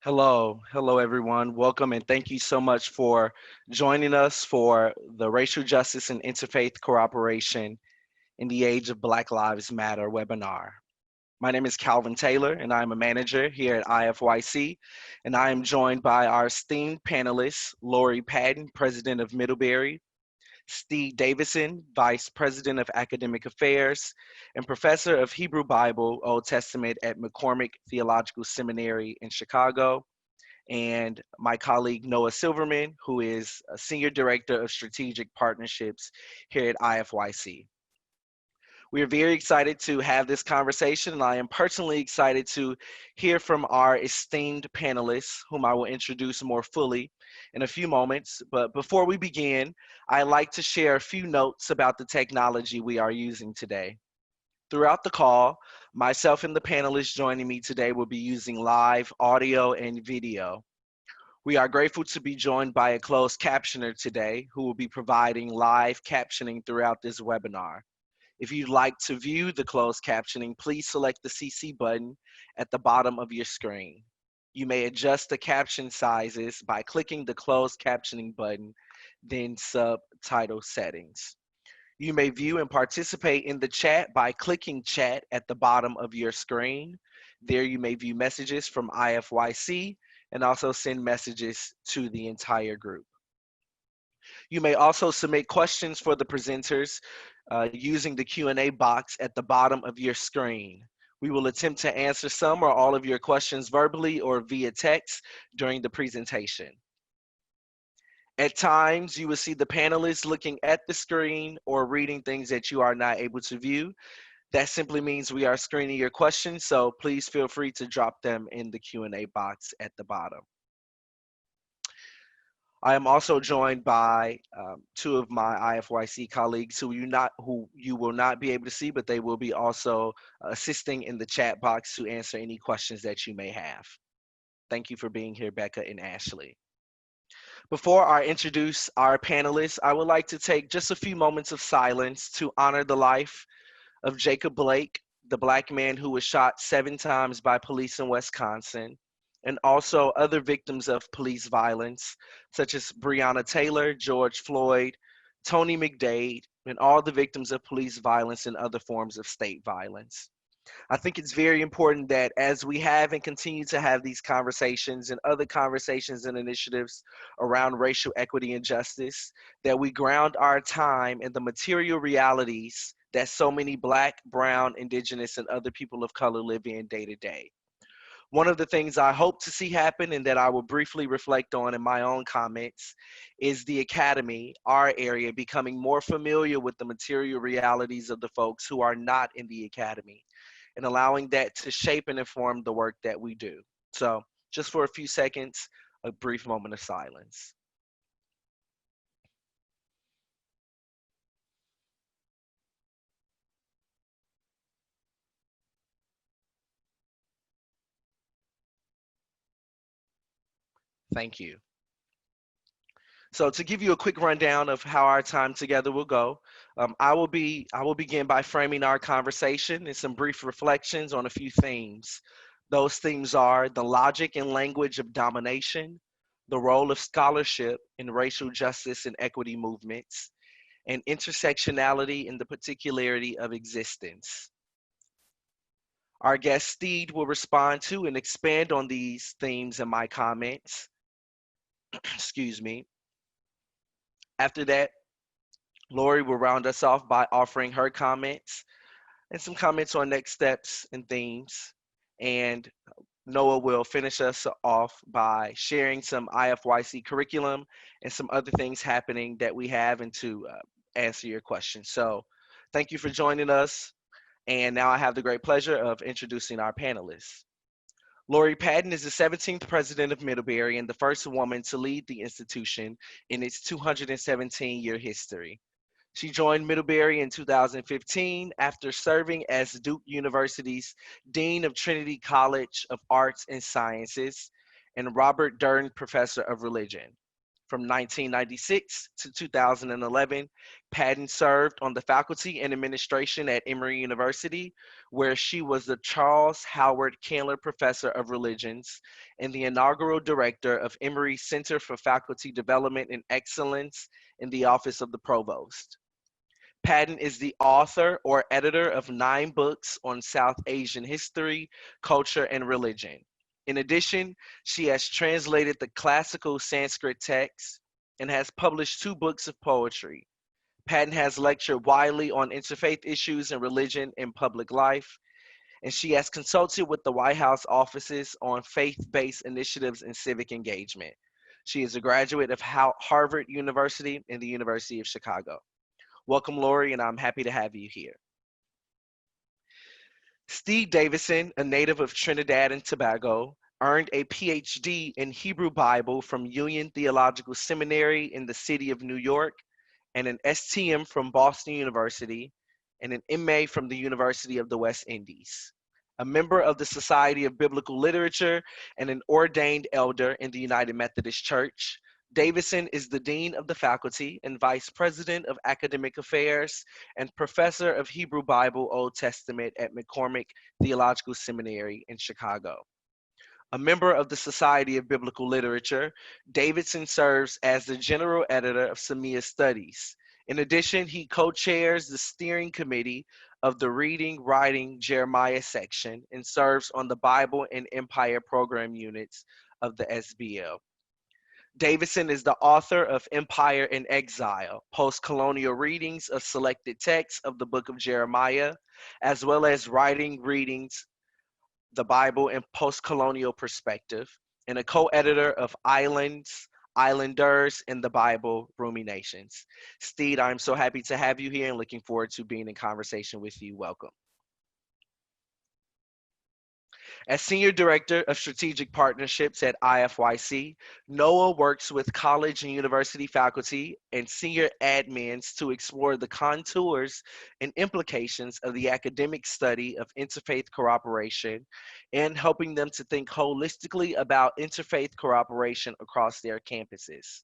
Hello everyone. Welcome and thank you so much for joining us for the Racial Justice and Interfaith Cooperation in the Age of Black Lives Matter webinar. My name is Calvin Taylor and I'm a manager here at IFYC, and I am joined by our esteemed panelists, Laurie Patton, President of Middlebury, Steed Davidson, Vice President of Academic Affairs and Professor of Hebrew Bible, Old Testament at McCormick Theological Seminary in Chicago, and my colleague Noah Silverman, who is a Senior Director of Strategic Partnerships here at IFYC. We are very excited to have this conversation, and I am personally excited to hear from our esteemed panelists, whom I will introduce more fully in a few moments. But before we begin, I'd like to share a few notes about the technology we are using today. Throughout the call, myself and the panelists joining me today will be using live audio and video. We are grateful to be joined by a closed captioner today who will be providing live captioning throughout this webinar. If you'd like to view the closed captioning, please select the CC button at the bottom of your screen. You may adjust the caption sizes by clicking the closed captioning button, then subtitle settings. You may view and participate in the chat by clicking chat at the bottom of your screen. There you may view messages from IFYC and also send messages to the entire group. You may also submit questions for the presenters using the Q&A box at the bottom of your screen. We will attempt to answer some or all of your questions verbally or via text during the presentation. At times, you will see the panelists looking at the screen or reading things that you are not able to view. That simply means we are screening your questions, so please feel free to drop them in the Q&A box at the bottom. I am also joined by two of my IFYC colleagues who you will not be able to see, but they will be also assisting in the chat box to answer any questions that you may have. Thank you for being here, Becca and Ashley. Before I introduce our panelists, I would like to take just a few moments of silence to honor the life of Jacob Blake, the Black man who was shot 7 times by police in Wisconsin, and also other victims of police violence, such as Breonna Taylor, George Floyd, Tony McDade, and all the victims of police violence and other forms of state violence. I think it's very important that as we have and continue to have these conversations and other conversations and initiatives around racial equity and justice, that we ground our time in the material realities that so many Black, Brown, Indigenous, and other people of color live in day to day. One of the things I hope to see happen and that I will briefly reflect on in my own comments is the academy, our area, becoming more familiar with the material realities of the folks who are not in the academy and allowing that to shape and inform the work that we do. So just for a few seconds, a brief moment of silence. Thank you. So to give you a quick rundown of how our time together will go, I will begin by framing our conversation and some brief reflections on a few themes. Those themes are the logic and language of domination, the role of scholarship in racial justice and equity movements, and intersectionality in the particularity of existence. Our guest Steed will respond to and expand on these themes in my comments. Excuse me. After that, Laurie will round us off by offering her comments and some comments on next steps and themes. And Noah will finish us off by sharing some IFYC curriculum and some other things happening that we have and to answer your questions. So thank you for joining us. And now I have the great pleasure of introducing our panelists. Laurie Patton is the 17th president of Middlebury and the first woman to lead the institution in its 217-year history. She joined Middlebury in 2015 after serving as Duke University's Dean of Trinity College of Arts and Sciences and Robert Durn Professor of Religion. From 1996 to 2011, Patton served on the faculty and administration at Emory University, where she was the Charles Howard Candler Professor of Religions and the inaugural director of Emory's Center for Faculty Development and Excellence in the Office of the Provost. Patton is the author or editor of 9 books on South Asian history, culture, and religion. In addition, she has translated the classical Sanskrit texts and has published 2 books of poetry. Patton has lectured widely on interfaith issues and religion in public life, and she has consulted with the White House offices on faith-based initiatives and civic engagement. She is a graduate of Harvard University and the University of Chicago. Welcome, Laurie, and I'm happy to have you here. Steed Davidson, a native of Trinidad and Tobago, earned a PhD in Hebrew Bible from Union Theological Seminary in the city of New York, and an STM from Boston University, and an MA from the University of the West Indies. A member of the Society of Biblical Literature and an ordained elder in the United Methodist Church, Davidson is the Dean of the Faculty and Vice President of Academic Affairs and Professor of Hebrew Bible Old Testament at McCormick Theological Seminary in Chicago. A member of the Society of Biblical Literature, Davidson serves as the General Editor of Semia Studies. In addition, he co-chairs the steering committee of the Reading, Writing, Jeremiah section and serves on the Bible and Empire program units of the SBL. Davidson is the author of Empire in Exile, post-colonial readings of selected texts of the book of Jeremiah, as well as writing readings, the Bible in post-colonial perspective, and a co-editor of Islands, Islanders, and the Bible, Ruminations. Steed, I'm so happy to have you here and looking forward to being in conversation with you. Welcome. As Senior Director of Strategic Partnerships at IFYC, Noah works with college and university faculty and senior admins to explore the contours and implications of the academic study of interfaith cooperation and helping them to think holistically about interfaith cooperation across their campuses.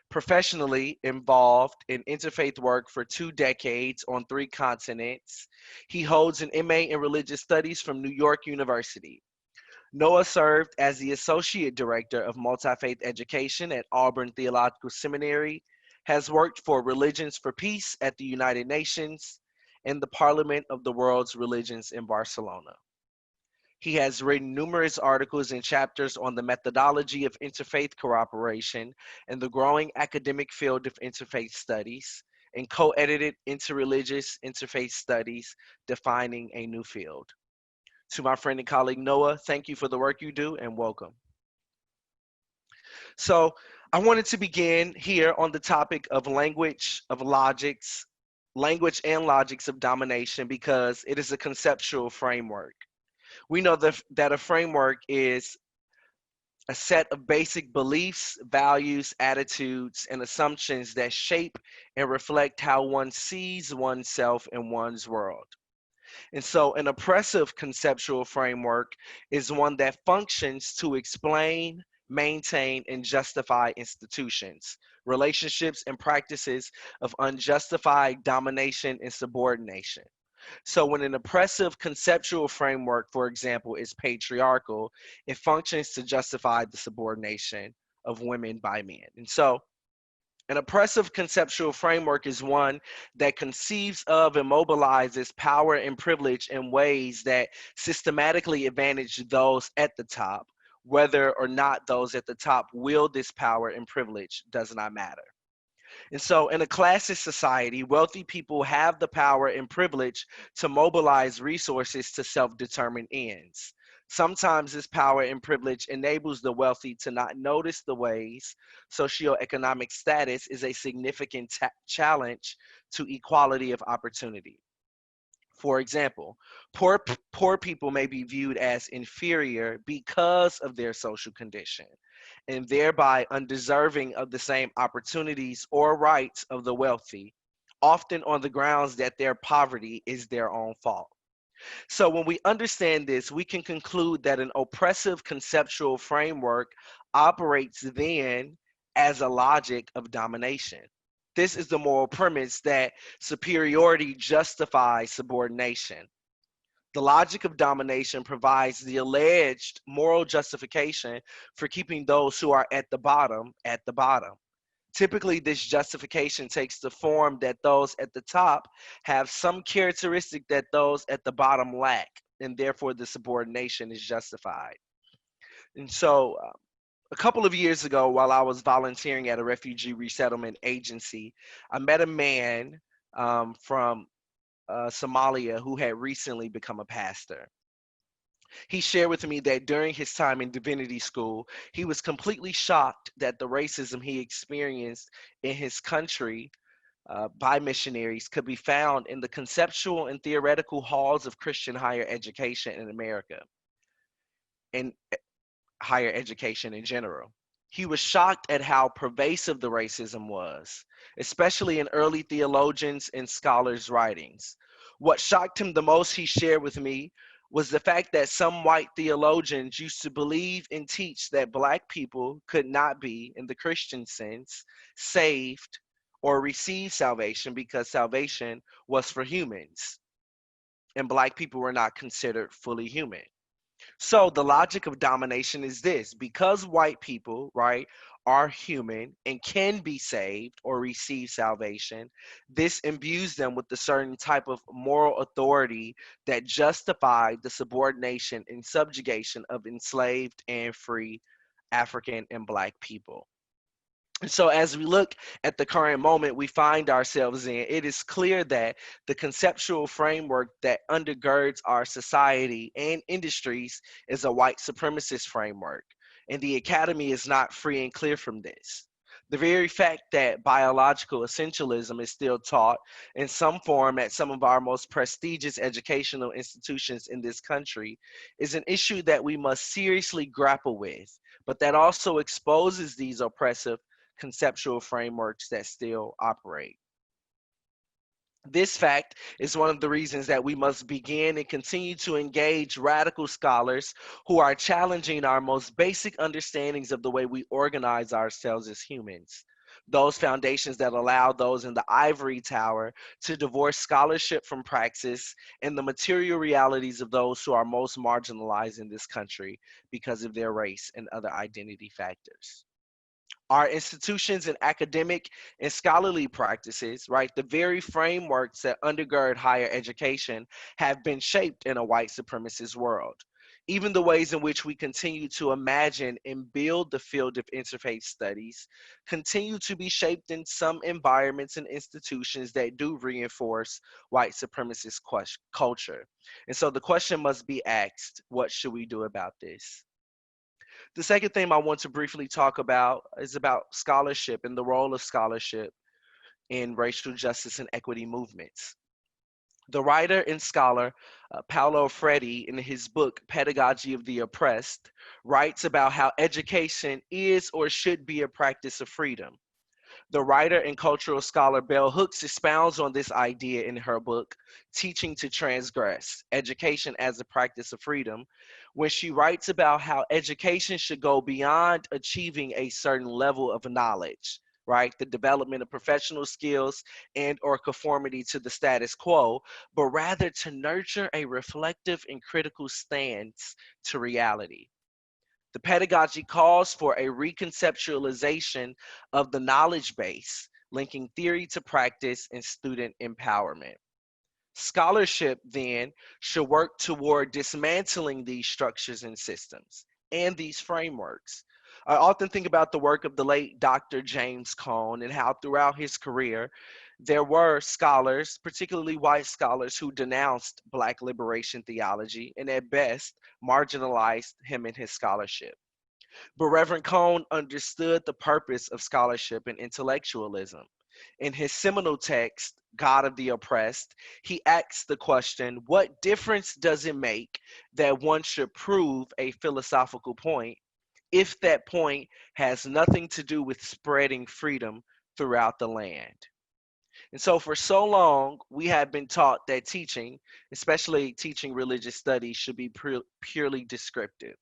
Professionally involved in interfaith work for 2 decades on 3 continents, he holds an MA in Religious Studies from New York University. Noah served as the Associate Director of Multi-Faith Education at Auburn Theological Seminary, has worked for Religions for Peace at the United Nations, and the Parliament of the World's Religions in Barcelona. He has written numerous articles and chapters on the methodology of interfaith cooperation and the growing academic field of interfaith studies, and co-edited Interreligious Interfaith Studies, Defining a New Field. To my friend and colleague Noah, thank you for the work you do and welcome. So I wanted to begin here on the topic of language and logics of domination because it is a conceptual framework. We know that a framework is a set of basic beliefs, values, attitudes, and assumptions that shape and reflect how one sees oneself and one's world. And so an oppressive conceptual framework is one that functions to explain, maintain, and justify institutions, relationships, and practices of unjustified domination and subordination. So when an oppressive conceptual framework, for example, is patriarchal, it functions to justify the subordination of women by men. And so an oppressive conceptual framework is one that conceives of and mobilizes power and privilege in ways that systematically advantage those at the top. Whether or not those at the top wield this power and privilege does not matter. And so in a classist society, wealthy people have the power and privilege to mobilize resources to self-determined ends. Sometimes this power and privilege enables the wealthy to not notice the ways socioeconomic status is a significant challenge to equality of opportunity. For example, poor people may be viewed as inferior because of their social condition, and thereby undeserving of the same opportunities or rights of the wealthy, often on the grounds that their poverty is their own fault. So when we understand this, we can conclude that an oppressive conceptual framework operates then as a logic of domination. This is the moral premise that superiority justifies subordination. The logic of domination provides the alleged moral justification for keeping those who are at the bottom at the bottom. Typically, this justification takes the form that those at the top have some characteristic that those at the bottom lack, and therefore the subordination is justified. And so, a couple of years ago, while I was volunteering at a refugee resettlement agency, I met a man from Somalia who had recently become a pastor. He shared with me that during his time in divinity school, he was completely shocked that the racism he experienced in his country by missionaries could be found in the conceptual and theoretical halls of Christian higher education in America and higher education in general. He was shocked at how pervasive the racism was, especially in early theologians and scholars' writings. What shocked him the most, he shared with me, was the fact that some white theologians used to believe and teach that Black people could not be, in the Christian sense, saved or receive salvation because salvation was for humans and Black people were not considered fully human. So the logic of domination is this: because white people, right, are human and can be saved or receive salvation, this imbues them with a certain type of moral authority that justified the subordination and subjugation of enslaved and free African and Black people. And so, as we look at the current moment we find ourselves in, it is clear that the conceptual framework that undergirds our society and industries is a white supremacist framework. And the academy is not free and clear from this. The very fact that biological essentialism is still taught in some form at some of our most prestigious educational institutions in this country is an issue that we must seriously grapple with, but that also exposes these oppressive conceptual frameworks that still operate. This fact is one of the reasons that we must begin and continue to engage radical scholars who are challenging our most basic understandings of the way we organize ourselves as humans. Those foundations that allow those in the ivory tower to divorce scholarship from praxis and the material realities of those who are most marginalized in this country because of their race and other identity factors. Our institutions and academic and scholarly practices, right, the very frameworks that undergird higher education have been shaped in a white supremacist world. Even the ways in which we continue to imagine and build the field of interfaith studies continue to be shaped in some environments and institutions that do reinforce white supremacist culture. And so the question must be asked, what should we do about this? The second thing I want to briefly talk about is about scholarship and the role of scholarship in racial justice and equity movements. The writer and scholar Paulo Freire, in his book Pedagogy of the Oppressed, writes about how education is or should be a practice of freedom. The writer and cultural scholar Bell Hooks expounds on this idea in her book, Teaching to Transgress, Education as a Practice of Freedom, when she writes about how education should go beyond achieving a certain level of knowledge, right? The development of professional skills and or conformity to the status quo, but rather to nurture a reflective and critical stance to reality. The pedagogy calls for a reconceptualization of the knowledge base, linking theory to practice and student empowerment. Scholarship then should work toward dismantling these structures and systems and these frameworks. I often think about the work of the late Dr. James Cone and how throughout his career, there were scholars, particularly white scholars, who denounced Black liberation theology and at best marginalized him in his scholarship. But Reverend Cone understood the purpose of scholarship and intellectualism. In his seminal text, God of the Oppressed, he asks the question, what difference does it make that one should prove a philosophical point if that point has nothing to do with spreading freedom throughout the land? And so for so long, we have been taught that teaching, especially teaching religious studies, should be purely descriptive.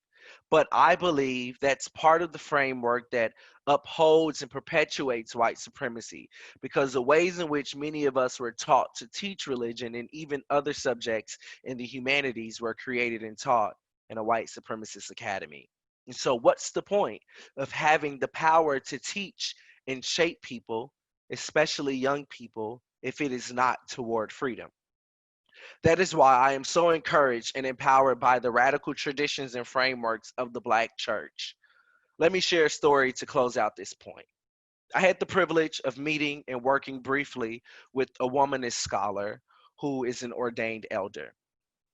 But I believe that's part of the framework that upholds and perpetuates white supremacy, because the ways in which many of us were taught to teach religion and even other subjects in the humanities were created and taught in a white supremacist academy. And so, what's the point of having the power to teach and shape people, especially young people, if it is not toward freedom? That is why I am so encouraged and empowered by the radical traditions and frameworks of the Black church. Let me share a story to close out this point. I had the privilege of meeting and working briefly with a womanist scholar who is an ordained elder.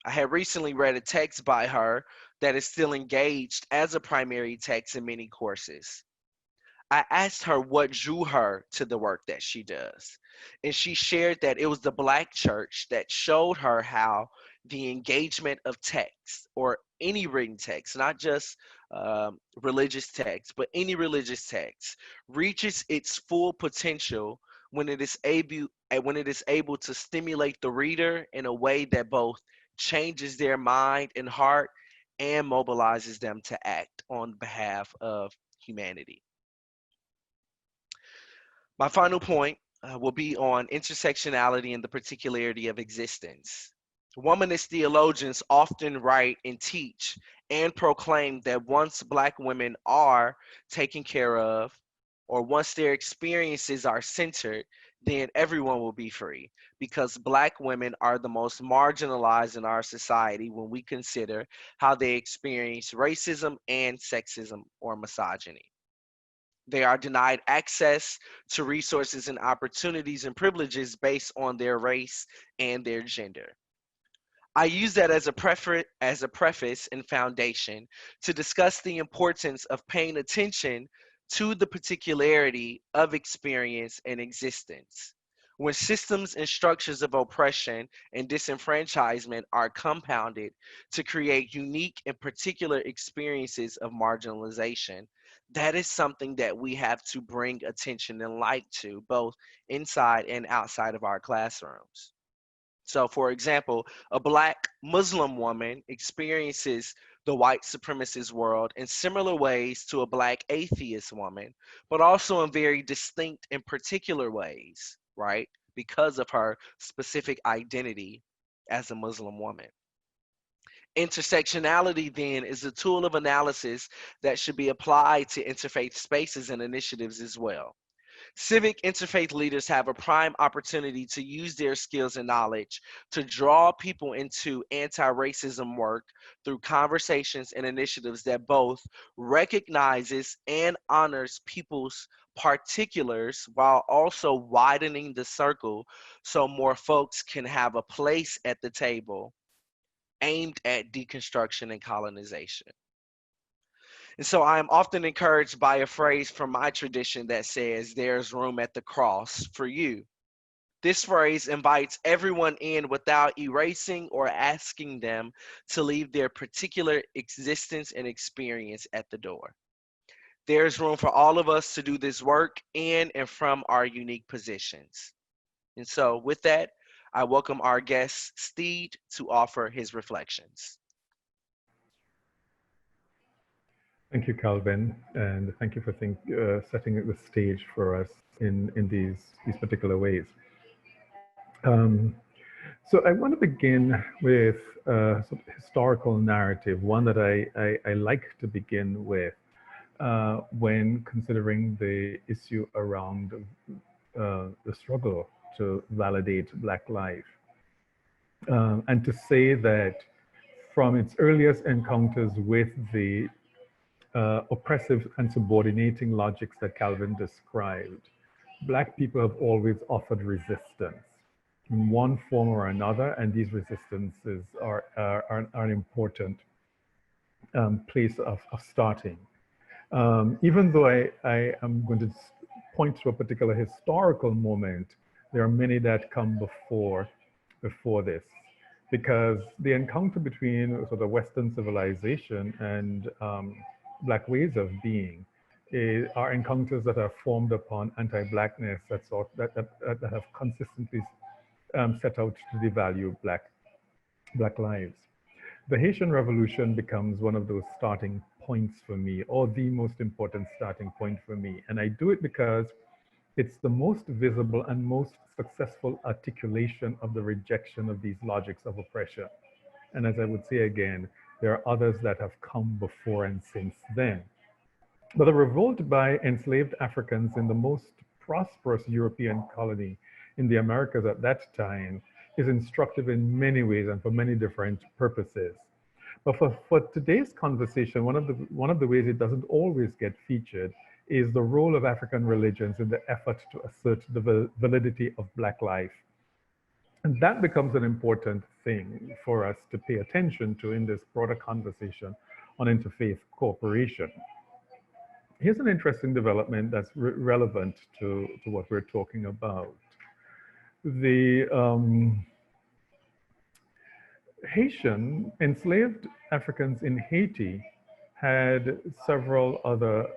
I had recently read a text by her that is still engaged as a primary text in many courses. I asked her what drew her to the work that she does. And she shared that it was the Black church that showed her how the engagement of text, or any written text, not just religious text, but any religious text, reaches its full potential when it is able to stimulate the reader in a way that both changes their mind and heart and mobilizes them to act on behalf of humanity. My final point will be on intersectionality and the particularity of existence. Womanist theologians often write and teach and proclaim that once Black women are taken care of, or once their experiences are centered, then everyone will be free, because Black women are the most marginalized in our society when we consider how they experience racism and sexism or misogyny. They are denied access to resources and opportunities and privileges based on their race and their gender. I use that as a preface and foundation to discuss the importance of paying attention to the particularity of experience and existence. When systems and structures of oppression and disenfranchisement are compounded to create unique and particular experiences of marginalization, that is something that we have to bring attention and light to, both inside and outside of our classrooms. So, for example, a Black Muslim woman experiences the white supremacist world in similar ways to a Black atheist woman, but also in very distinct and particular ways, right? Because of her specific identity as a Muslim woman. Intersectionality, then, is a tool of analysis that should be applied to interfaith spaces and initiatives as well. Civic interfaith leaders have a prime opportunity to use their skills and knowledge to draw people into anti-racism work through conversations and initiatives that both recognizes and honors people's particulars while also widening the circle so more folks can have a place at the table aimed at deconstruction and colonization. And so I am often encouraged by a phrase from my tradition that says, "There's room at the cross for you." This phrase invites everyone in without erasing or asking them to leave their particular existence and experience at the door. There's room for all of us to do this work in and from our unique positions. And so, with that, I welcome our guest, Steed, to offer his reflections. Thank you, Calvin, and thank you for setting the stage for us in these particular ways. Um, so I want to begin with a sort of historical narrative, one that I like to begin with when considering the issue around the struggle to validate Black life. And to say that from its earliest encounters with the oppressive and subordinating logics that Calvin described, Black people have always offered resistance in one form or another, and these resistances are an important place of starting. Even though I am going to point to a particular historical moment, there are many that come before this, because the encounter between sort of Western civilization and Black ways of being are encounters that are formed upon anti-Blackness that have consistently set out to devalue Black lives. The Haitian Revolution becomes one of those starting points for me, or the most important starting point for me. And I do it because it's the most visible and most successful articulation of the rejection of these logics of oppression. And as I would say again, there are others that have come before and since then. But the revolt by enslaved Africans in the most prosperous European colony in the Americas at that time is instructive in many ways and for many different purposes. But for today's conversation, one of the ways it doesn't always get featured is the role of African religions in the effort to assert the validity of Black life. And that becomes an important thing for us to pay attention to in this broader conversation on interfaith cooperation. Here's an interesting development that's relevant to what we're talking about. The Haitian enslaved Africans in Haiti had several other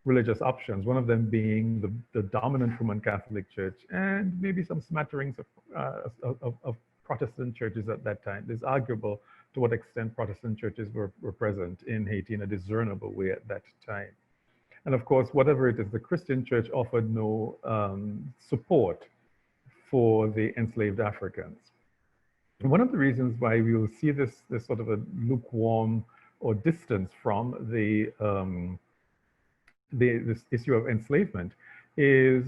religious options, one of them being the dominant Roman Catholic Church and maybe some smatterings of Protestant churches at that time. It's arguable to what extent Protestant churches were present in Haiti in a discernible way at that time. And of course, whatever it is, the Christian church offered no support for the enslaved Africans. And one of the reasons why we will see this sort of a lukewarm or distance from this issue of enslavement is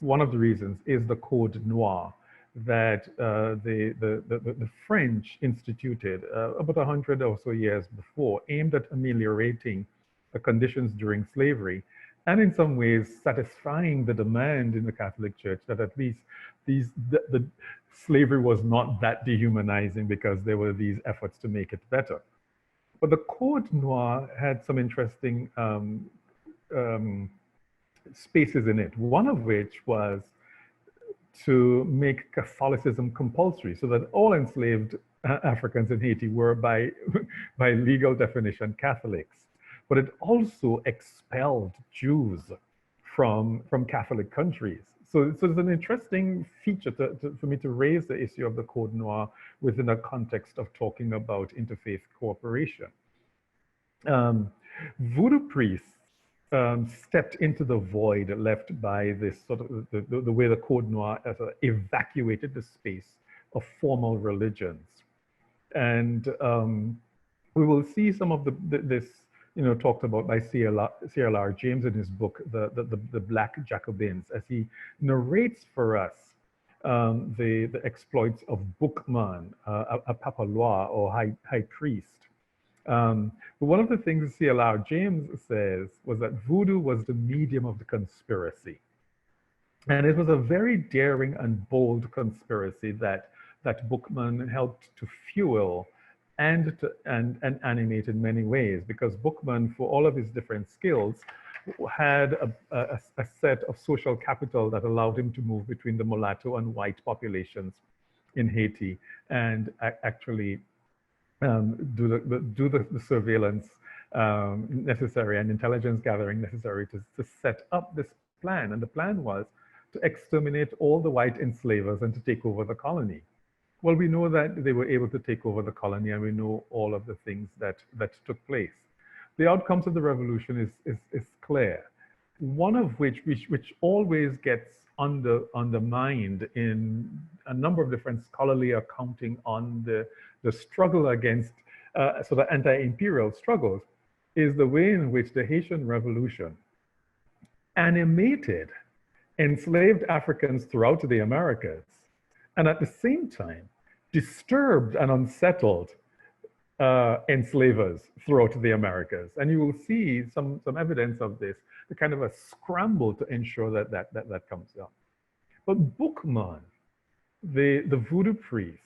one of the reasons is the Code Noir that the French instituted about 100 or so years before, aimed at ameliorating the conditions during slavery, and in some ways satisfying the demand in the Catholic Church that at least the slavery was not that dehumanizing because there were these efforts to make it better. But the Code Noir had some interesting spaces in it, one of which was to make Catholicism compulsory so that all enslaved Africans in Haiti were by legal definition Catholics. But it also expelled Jews from Catholic countries. So it's an interesting feature for me to raise the issue of the Code Noir within a context of talking about interfaith cooperation. Voodoo priests stepped into the void left by this sort of the way the Code Noir evacuated the space of formal religions. And we will see some of this, talked about by C.L.R. James in his book, the Black Jacobins, as he narrates for us the exploits of Bookman, a papalois or high priest. But one of the things C.L.R. James says was that voodoo was the medium of the conspiracy. And it was a very daring and bold conspiracy that Bookman helped to fuel and animate in many ways, because Bookman, for all of his different skills, had a set of social capital that allowed him to move between the mulatto and white populations in Haiti and actually do the surveillance necessary and intelligence gathering necessary to set up this plan. And the plan was to exterminate all the white enslavers and to take over the colony. Well, we know that they were able to take over the colony, and we know all of the things that took place. The outcomes of the revolution is clear. One of which always gets undermined in a number of different scholarly accounting on the struggle against sort of anti-imperial struggles is the way in which the Haitian Revolution animated enslaved Africans throughout the Americas, and at the same time disturbed and unsettled enslavers throughout the Americas. And you will see some evidence of this, the kind of a scramble to ensure that comes down. But Bookman, the voodoo priest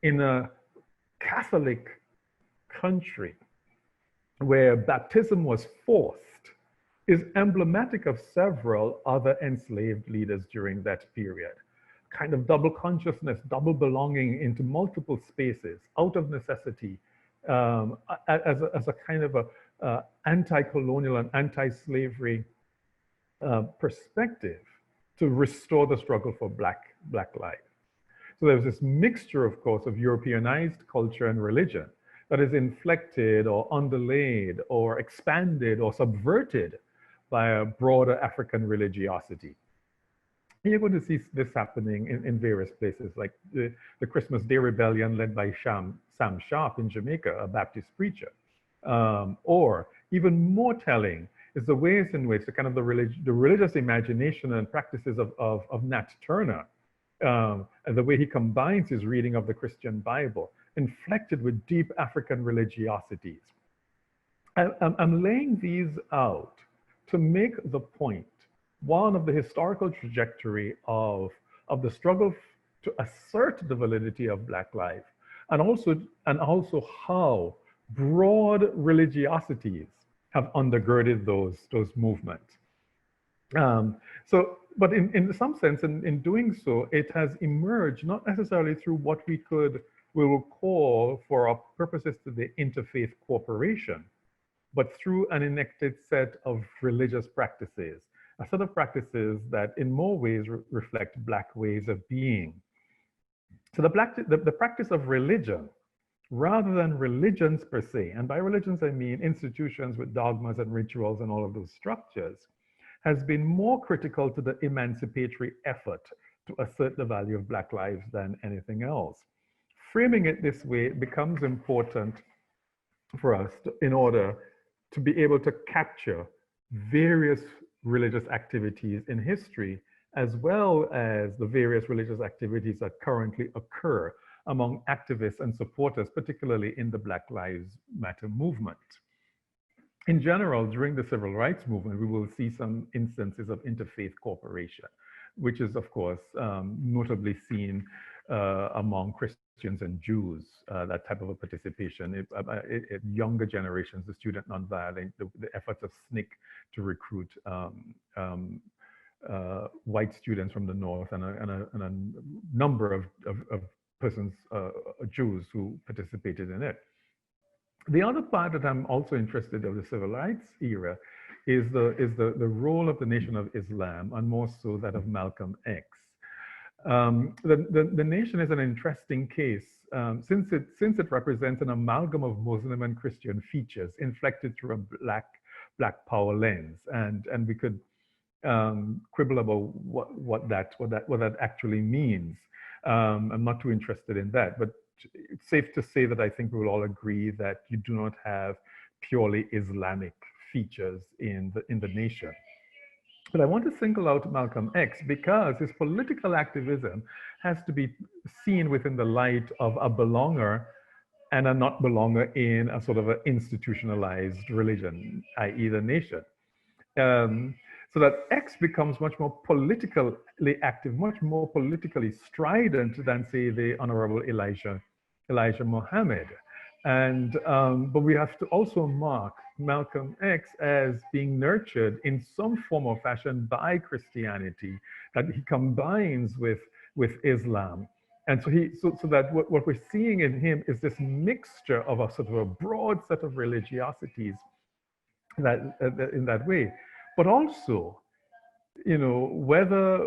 in a Catholic country where baptism was forced, is emblematic of several other enslaved leaders during that period. Kind of double consciousness, double belonging into multiple spaces, out of necessity, as a kind of a anti-colonial and anti-slavery perspective to restore the struggle for Black life. So there's this mixture, of course, of Europeanized culture and religion that is inflected or underlaid or expanded or subverted by a broader African religiosity. And you're going to see this happening in various places, like the Christmas Day Rebellion led by Sam Sharp in Jamaica, a Baptist preacher. Or even more telling is the ways in which the kind of the religious imagination and practices of Nat Turner, and the way he combines his reading of the Christian Bible, inflected with deep African religiosities. I'm laying these out to make the point, one, of the historical trajectory of the struggle to assert the validity of Black life, and also how broad religiosities have undergirded those movements. But in some sense, in doing so, it has emerged not necessarily through what we will call, for our purposes today, interfaith cooperation, but through an enacted set of religious practices, a set of practices that in more ways reflect Black ways of being. So the practice of religion, rather than religions per se, and by religions I mean institutions with dogmas and rituals and all of those structures, has been more critical to the emancipatory effort to assert the value of Black lives than anything else. Framing it this way, it becomes important for us in order to be able to capture various religious activities in history, as well as the various religious activities that currently occur among activists and supporters, particularly in the Black Lives Matter movement. In general, during the civil rights movement, we will see some instances of interfaith cooperation, which is, of course, notably seen among Christians and Jews, that type of a participation. Younger generations, the Student Nonviolent, the efforts of SNCC to recruit white students from the North, and a number of persons, Jews, who participated in it. The other part that I'm also interested in of the civil rights era is the role of the Nation of Islam, and more so that of Malcolm X. The Nation is an interesting case since it represents an amalgam of Muslim and Christian features inflected through a black power lens, and we could quibble about what that actually means. I'm not too interested in that, but it's safe to say that I think we will all agree that you do not have purely Islamic features in the Nation. But I want to single out Malcolm X because his political activism has to be seen within the light of a belonger and a not belonger in a sort of an institutionalized religion, i.e. the Nation. So that X becomes much more politically active, much more politically strident than, say, the Honorable Elijah Muhammad. But we have to also mark Malcolm X as being nurtured in some form or fashion by Christianity that he combines with Islam. And so that what we're seeing in him is this mixture of a sort of a broad set of religiosities that in that way. But also, whether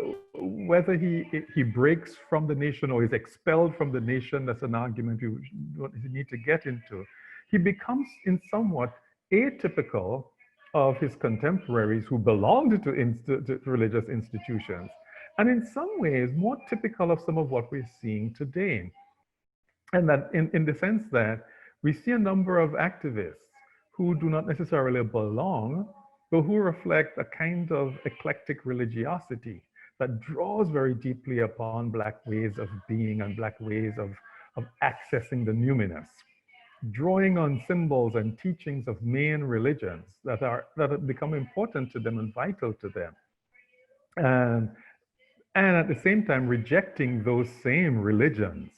he breaks from the Nation or is expelled from the Nation, that's an argument we need to get into. He becomes in somewhat atypical of his contemporaries who belonged to religious institutions, and in some ways more typical of some of what we're seeing today. And that in the sense that we see a number of activists who do not necessarily belong, but who reflect a kind of eclectic religiosity that draws very deeply upon Black ways of being and Black ways of accessing the numinous, drawing on symbols and teachings of main religions that have become important to them and vital to them. And at the same time, rejecting those same religions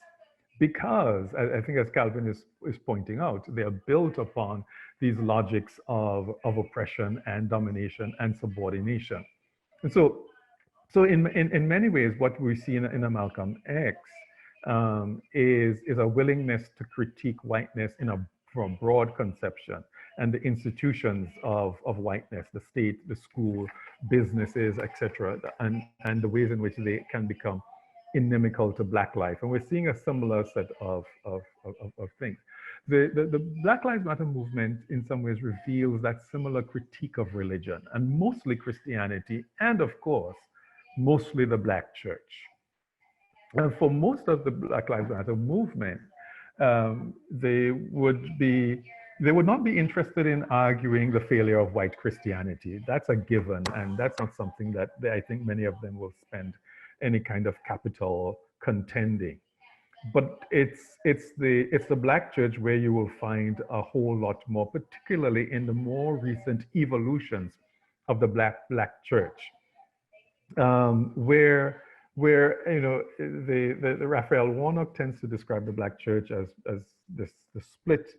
because, I think as Calvin is pointing out, they are built upon these logics of oppression and domination and subordination. And so in many ways, what we see in a Malcolm X is a willingness to critique whiteness from a broad conception and the institutions of whiteness, the state, the school, businesses, etc., and the ways in which they can become inimical to Black life. And we're seeing a similar set of things. The Black Lives Matter movement in some ways reveals that similar critique of religion, and mostly Christianity, and of course, mostly the Black church. And for most of the Black Lives Matter movement, they would not be interested in arguing the failure of white Christianity. That's a given, and that's not something that I think many of them will spend any kind of capital contending. But it's the Black church where you will find a whole lot more, particularly in the more recent evolutions of the Black church, where the Raphael Warnock tends to describe the Black church as the split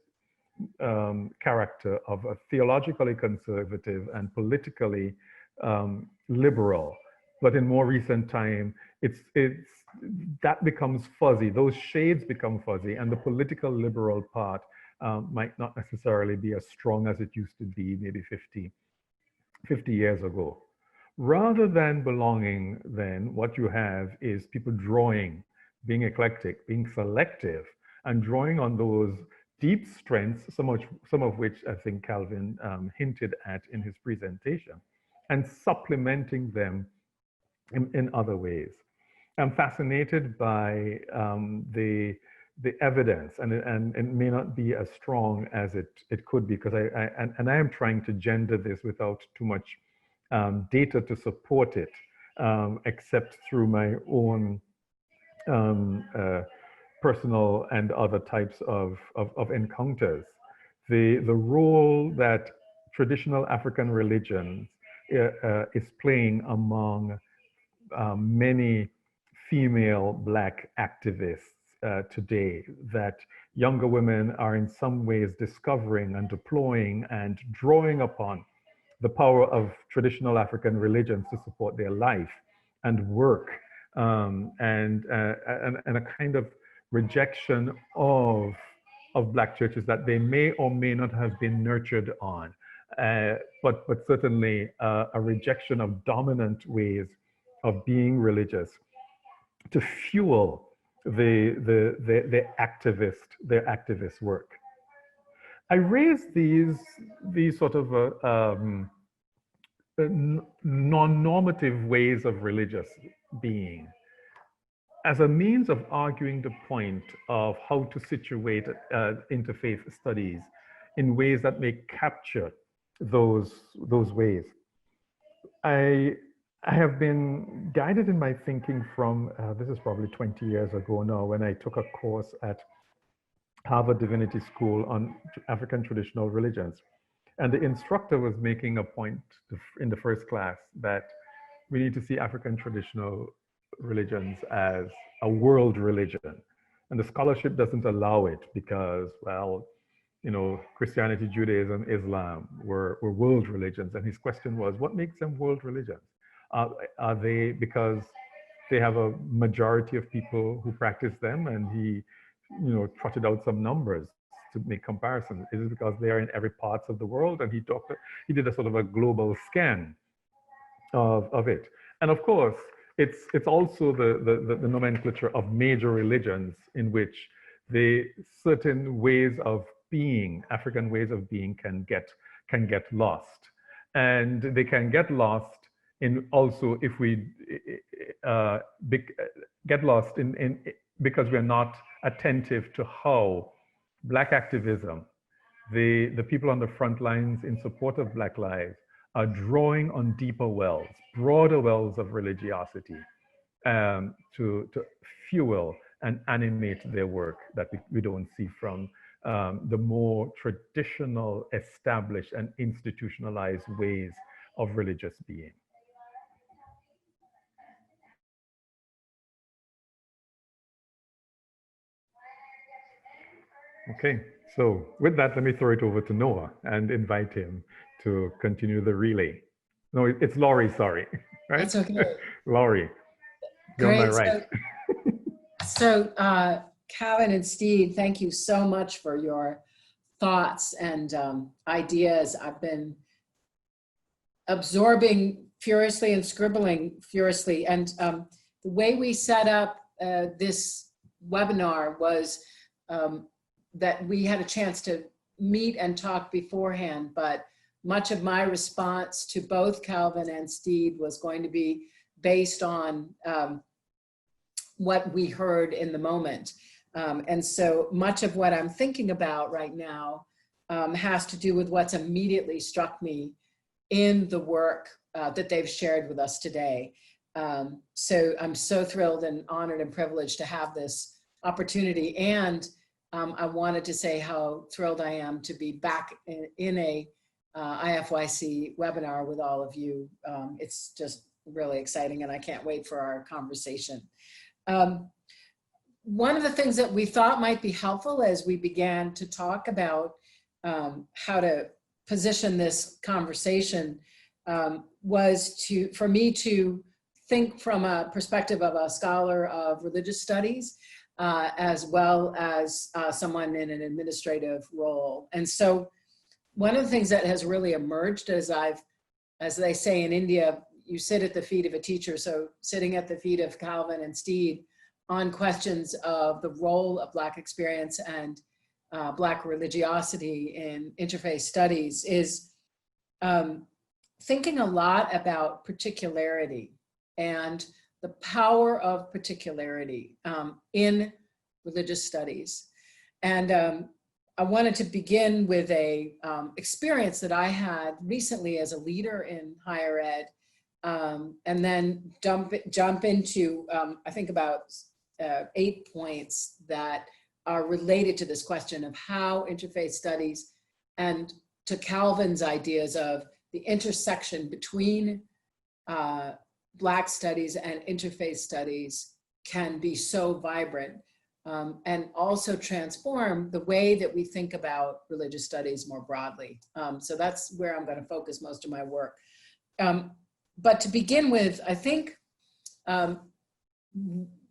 character of a theologically conservative and politically liberal. But in more recent time, it's that becomes fuzzy. Those shades become fuzzy, and the political liberal part might not necessarily be as strong as it used to be maybe 50 years ago. Rather than belonging, then what you have is people drawing, being eclectic, being selective, and drawing on those deep strengths, some of which I think Calvin hinted at in his presentation, and supplementing them in other ways. I'm fascinated by the evidence, and it may not be as strong as it could be, because I am trying to gender this without too much data to support it, except through my own personal and other types of encounters. The role that traditional African religions is playing among many female Black activists today, that younger women are in some ways discovering and deploying and drawing upon the power of traditional African religions to support their life and work, and a kind of rejection of Black churches that they may or may not have been nurtured on, but certainly a rejection of dominant ways of being religious to fuel their activist work. I raise these sort of non-normative ways of religious being as a means of arguing the point of how to situate interfaith studies in ways that may capture those ways. I have been guided in my thinking from, this is probably 20 years ago now, when I took a course at Harvard Divinity School on African traditional religions. And the instructor was making a point in the first class that we need to see African traditional religions as a world religion. And the scholarship doesn't allow it because, well, Christianity, Judaism, Islam were world religions. And his question was, what makes them world religions? Are they because they have a majority of people who practice them? And he, trotted out some numbers to make comparisons. Is it because they are in every part of the world? And he did a sort of a global scan of it. And of course, it's also the nomenclature of major religions in which the certain ways of being, African ways of being, can get lost. And they can get lost in also if we get lost in because we're not attentive to how Black activism, the people on the front lines in support of Black lives, are drawing on deeper wells, broader wells of religiosity to fuel and animate their work that we don't see from the more traditional, established, and institutionalized ways of religious being. Okay, so with that, let me throw it over to Noah and invite him to continue the relay. No, it's Laurie, sorry. Right? That's okay. Laurie, you're on my right. So Calvin and Steed, thank you so much for your thoughts and ideas. I've been absorbing furiously and scribbling furiously. And the way we set up this webinar was that we had a chance to meet and talk beforehand, but much of my response to both Calvin and Steed was going to be based on what we heard in the moment. And so much of what I'm thinking about right now has to do with what's immediately struck me in the work that they've shared with us today. So I'm so thrilled and honored and privileged to have this opportunity. And I wanted to say how thrilled I am to be back in a IFYC webinar with all of you. It's just really exciting, and I can't wait for our conversation. One of the things that we thought might be helpful as we began to talk about how to position this conversation was for me to think from a perspective of a scholar of religious studies, as well as someone in an administrative role. And so one of the things that has really emerged as they say in India, you sit at the feet of a teacher. So sitting at the feet of Calvin and Steed on questions of the role of Black experience and Black religiosity in interfaith studies is thinking a lot about particularity and the power of particularity in religious studies. And I wanted to begin with a experience that I had recently as a leader in higher ed, and then jump into, I think about 8 points that are related to this question of how interfaith studies, and to Calvin's ideas of the intersection between Black studies and interfaith studies can be so vibrant, and also transform the way that we think about religious studies more broadly. So that's where I'm going to focus most of my work. But to begin with, I think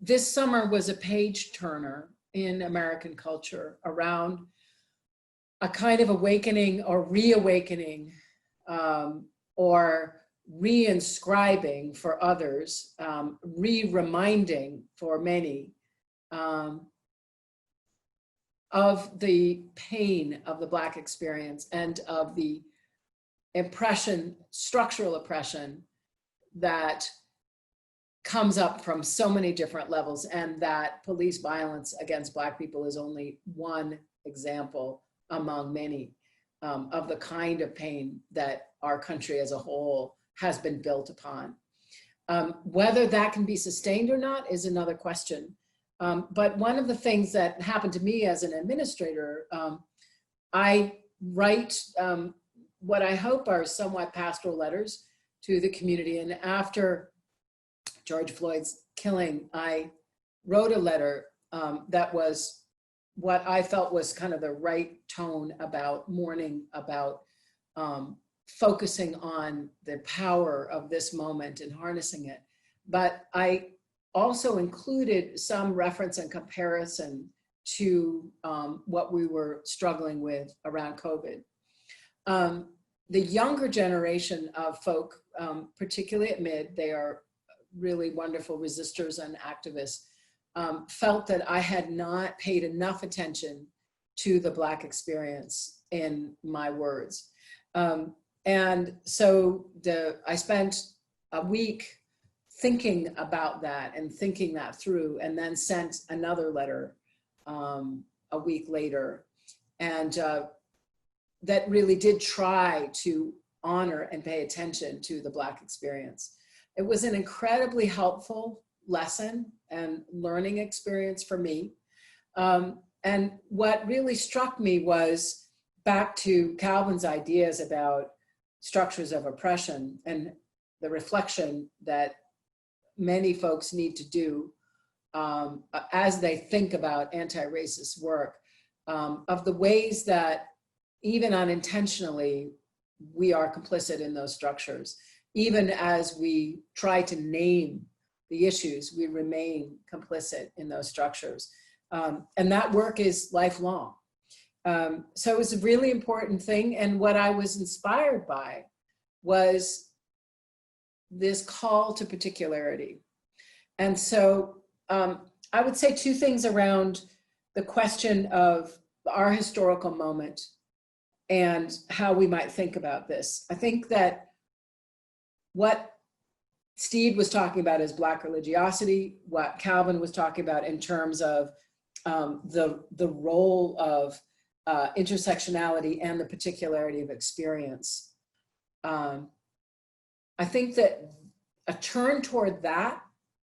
this summer was a page turner in American culture around a kind of awakening or reawakening or re-inscribing for others, re-reminding for many of the pain of the Black experience and of the oppression, structural oppression that comes up from so many different levels, and that police violence against Black people is only one example among many of the kind of pain that our country as a whole has been built upon. Whether that can be sustained or not is another question. But one of the things that happened to me as an administrator, I write what I hope are somewhat pastoral letters to the community. And after George Floyd's killing, I wrote a letter that was what I felt was kind of the right tone about mourning, about focusing on the power of this moment and harnessing it. But I also included some reference and comparison to what we were struggling with around COVID. The younger generation of folk, particularly at Mid, they are really wonderful resistors and activists, felt that I had not paid enough attention to the Black experience in my words. And so I spent a week thinking about that and thinking that through, and then sent another letter a week later. And that really did try to honor and pay attention to the Black experience. It was an incredibly helpful lesson and learning experience for me. And what really struck me was back to Calvin's ideas about structures of oppression and the reflection that many folks need to do as they think about anti-racist work, of the ways that even unintentionally, we are complicit in those structures. Even as we try to name the issues, we remain complicit in those structures. And that work is lifelong. So it was a really important thing. And what I was inspired by was this call to particularity. And so I would say two things around the question of our historical moment and how we might think about this. I think that what Steed was talking about is Black religiosity, what Calvin was talking about in terms of the role of intersectionality and the particularity of experience. I think that a turn toward that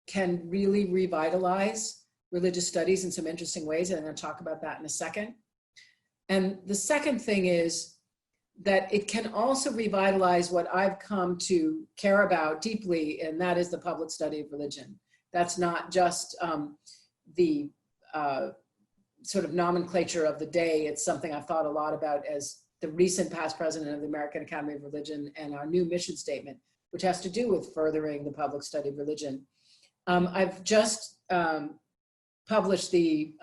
can really revitalize religious studies in some interesting ways, and I'm going to talk about that in a second. And the second thing is that it can also revitalize what I've come to care about deeply, and that is the public study of religion. That's not just the sort of nomenclature of the day. It's something I've thought a lot about as the recent past president of the American Academy of Religion and our new mission statement, which has to do with furthering the public study of religion. I've just published the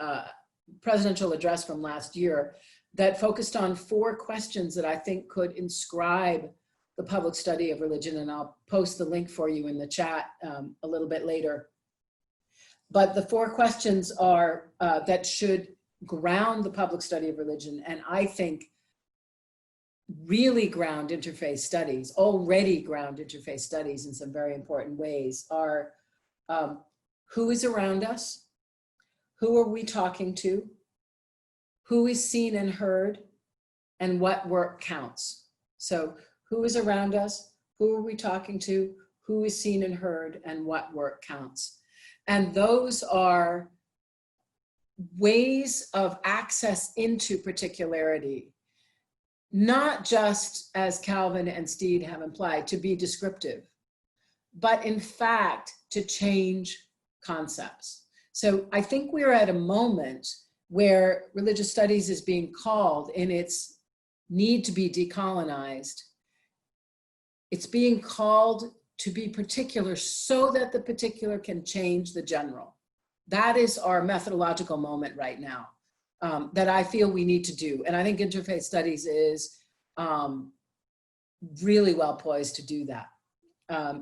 presidential address from last year that focused on 4 questions that I think could inscribe the public study of religion, and I'll post the link for you in the chat a little bit later. But the 4 questions are that should ground the public study of religion, and I think really ground interfaith studies, already ground interfaith studies in some very important ways, are who is around us? Who are we talking to? Who is seen and heard? And what work counts? So who is around us? Who are we talking to? Who is seen and heard? And what work counts? And those are ways of access into particularity, not just, as Calvin and Steed have implied, to be descriptive, but in fact, to change concepts. So I think we're at a moment where religious studies is being called in its need to be decolonized. It's being called to be particular so that the particular can change the general. That is our methodological moment right now that I feel we need to do. And I think interfaith studies is really well poised to do that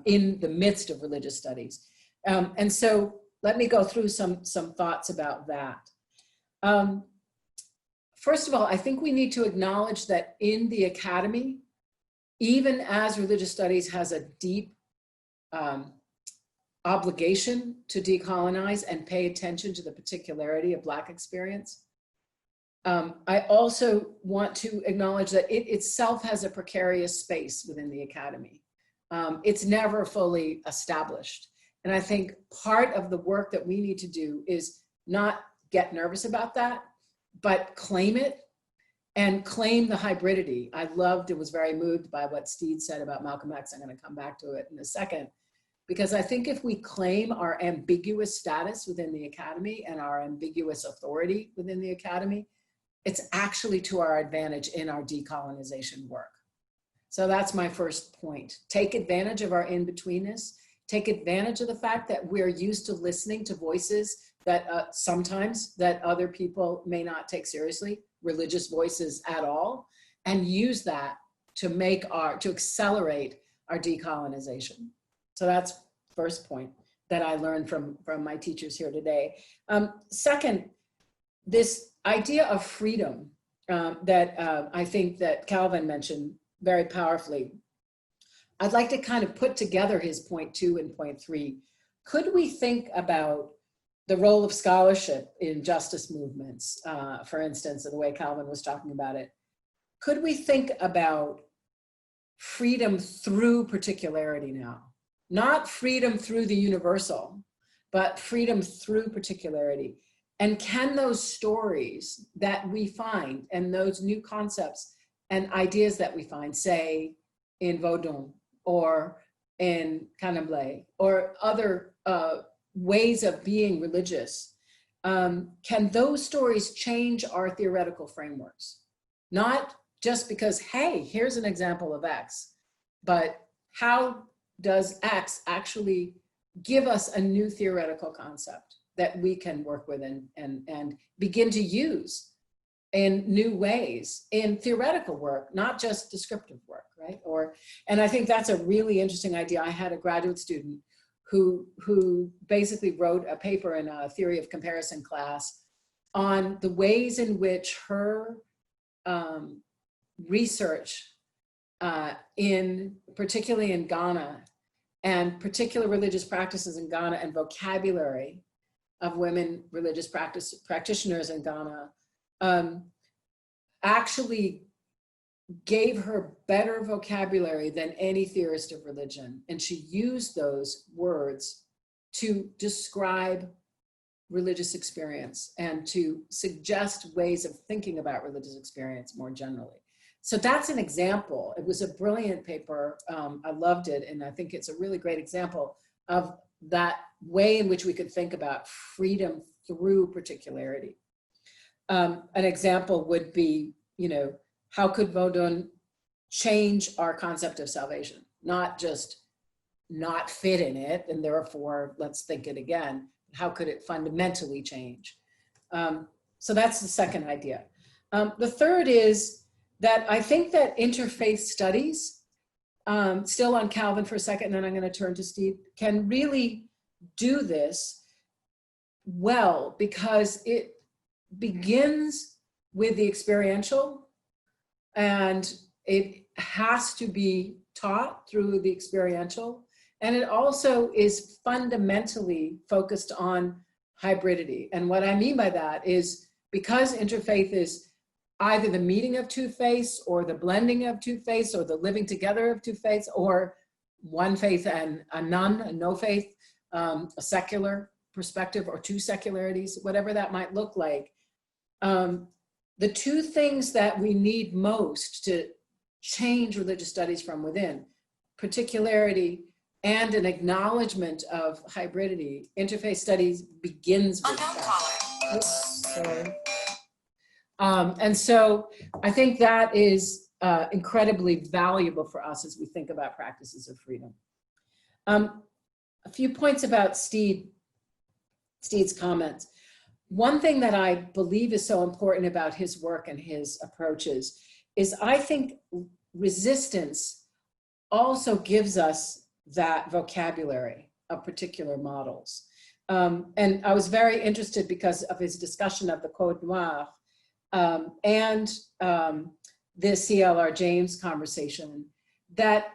in the midst of religious studies. And so let me go through some thoughts about that. First of all, I think we need to acknowledge that in the academy, even as religious studies has a deep obligation to decolonize and pay attention to the particularity of Black experience, I also want to acknowledge that it itself has a precarious space within the academy. It's never fully established. And I think part of the work that we need to do is not get nervous about that, but claim it and claim the hybridity. I loved and was very moved by what Steed said about Malcolm X. I'm going to come back to it in a second, because I think if we claim our ambiguous status within the academy and our ambiguous authority within the academy, it's actually to our advantage in our decolonization work. So that's my first point. Take advantage of our in-betweenness. Take advantage of the fact that we're used to listening to voices that sometimes that other people may not take seriously, religious voices at all, and use that to to accelerate our decolonization. So that's first point that I learned from my teachers here today. Second, this idea of freedom that I think that Calvin mentioned very powerfully. I'd like to kind of put together his point 2 and point 3. Could we think about the role of scholarship in justice movements, for instance, the way Calvin was talking about it? Could we think about freedom through particularity now? Not freedom through the universal, but freedom through particularity. And can those stories that we find and those new concepts and ideas that we find, say in Vaudon or in Candomblé or other ways of being religious, can those stories change our theoretical frameworks? Not just because, hey, here's an example of X, but how does X actually give us a new theoretical concept that we can work with and begin to use in new ways in theoretical work, not just descriptive work, right? And I think that's a really interesting idea. I had a graduate student who basically wrote a paper in a theory of comparison class on the ways in which her research particularly in Ghana, and particular religious practices in Ghana and vocabulary of women religious practitioners in Ghana actually gave her better vocabulary than any theorist of religion. And she used those words to describe religious experience and to suggest ways of thinking about religious experience more generally. So that's an example. It was a brilliant paper. I loved it. And I think it's a really great example of that way in which we could think about freedom through particularity. An example would be, how could Vodun change our concept of salvation? Not just not fit in it, and therefore let's think it again. How could it fundamentally change? So that's the second idea. The third is that I think that interfaith studies, still on Calvin for a second, and then I'm going to turn to Steve, can really do this well because it begins with the experiential, and it has to be taught through the experiential. And it also is fundamentally focused on hybridity. And what I mean by that is because interfaith is either the meeting of two faiths or the blending of two faiths or the living together of two faiths or one faith and a none, a no faith, a secular perspective or two secularities, whatever that might look like. The two things that we need most to change religious studies from within, particularity and an acknowledgement of hybridity. Interfaith studies begins with that. Oops, sorry. And so I think that is incredibly valuable for us as we think about practices of freedom. A few points about Steed's comments. One thing that I believe is so important about his work and his approaches is I think resistance also gives us that vocabulary of particular models. And I was very interested because of his discussion of the Code Noir and the CLR James conversation, that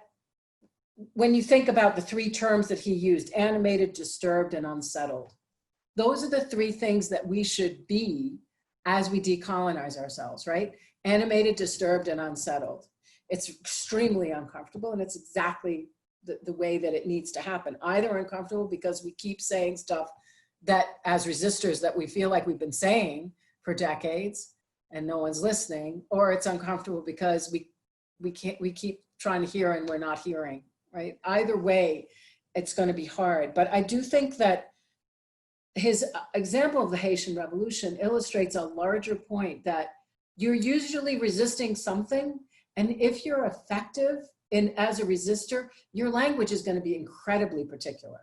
when you think about the three terms that he used, animated, disturbed, and unsettled, those are the three things that we should be as we decolonize ourselves, right? Animated, disturbed, and unsettled. It's extremely uncomfortable, and it's exactly the way that it needs to happen. Either uncomfortable because we keep saying stuff that as resistors that we feel like we've been saying for decades and no one's listening, or it's uncomfortable because we keep trying to hear and we're not hearing, right? Either way, it's going to be hard. But I do think that his example of the Haitian Revolution illustrates a larger point that you're usually resisting something, and if you're effective as a resistor, your language is going to be incredibly particular.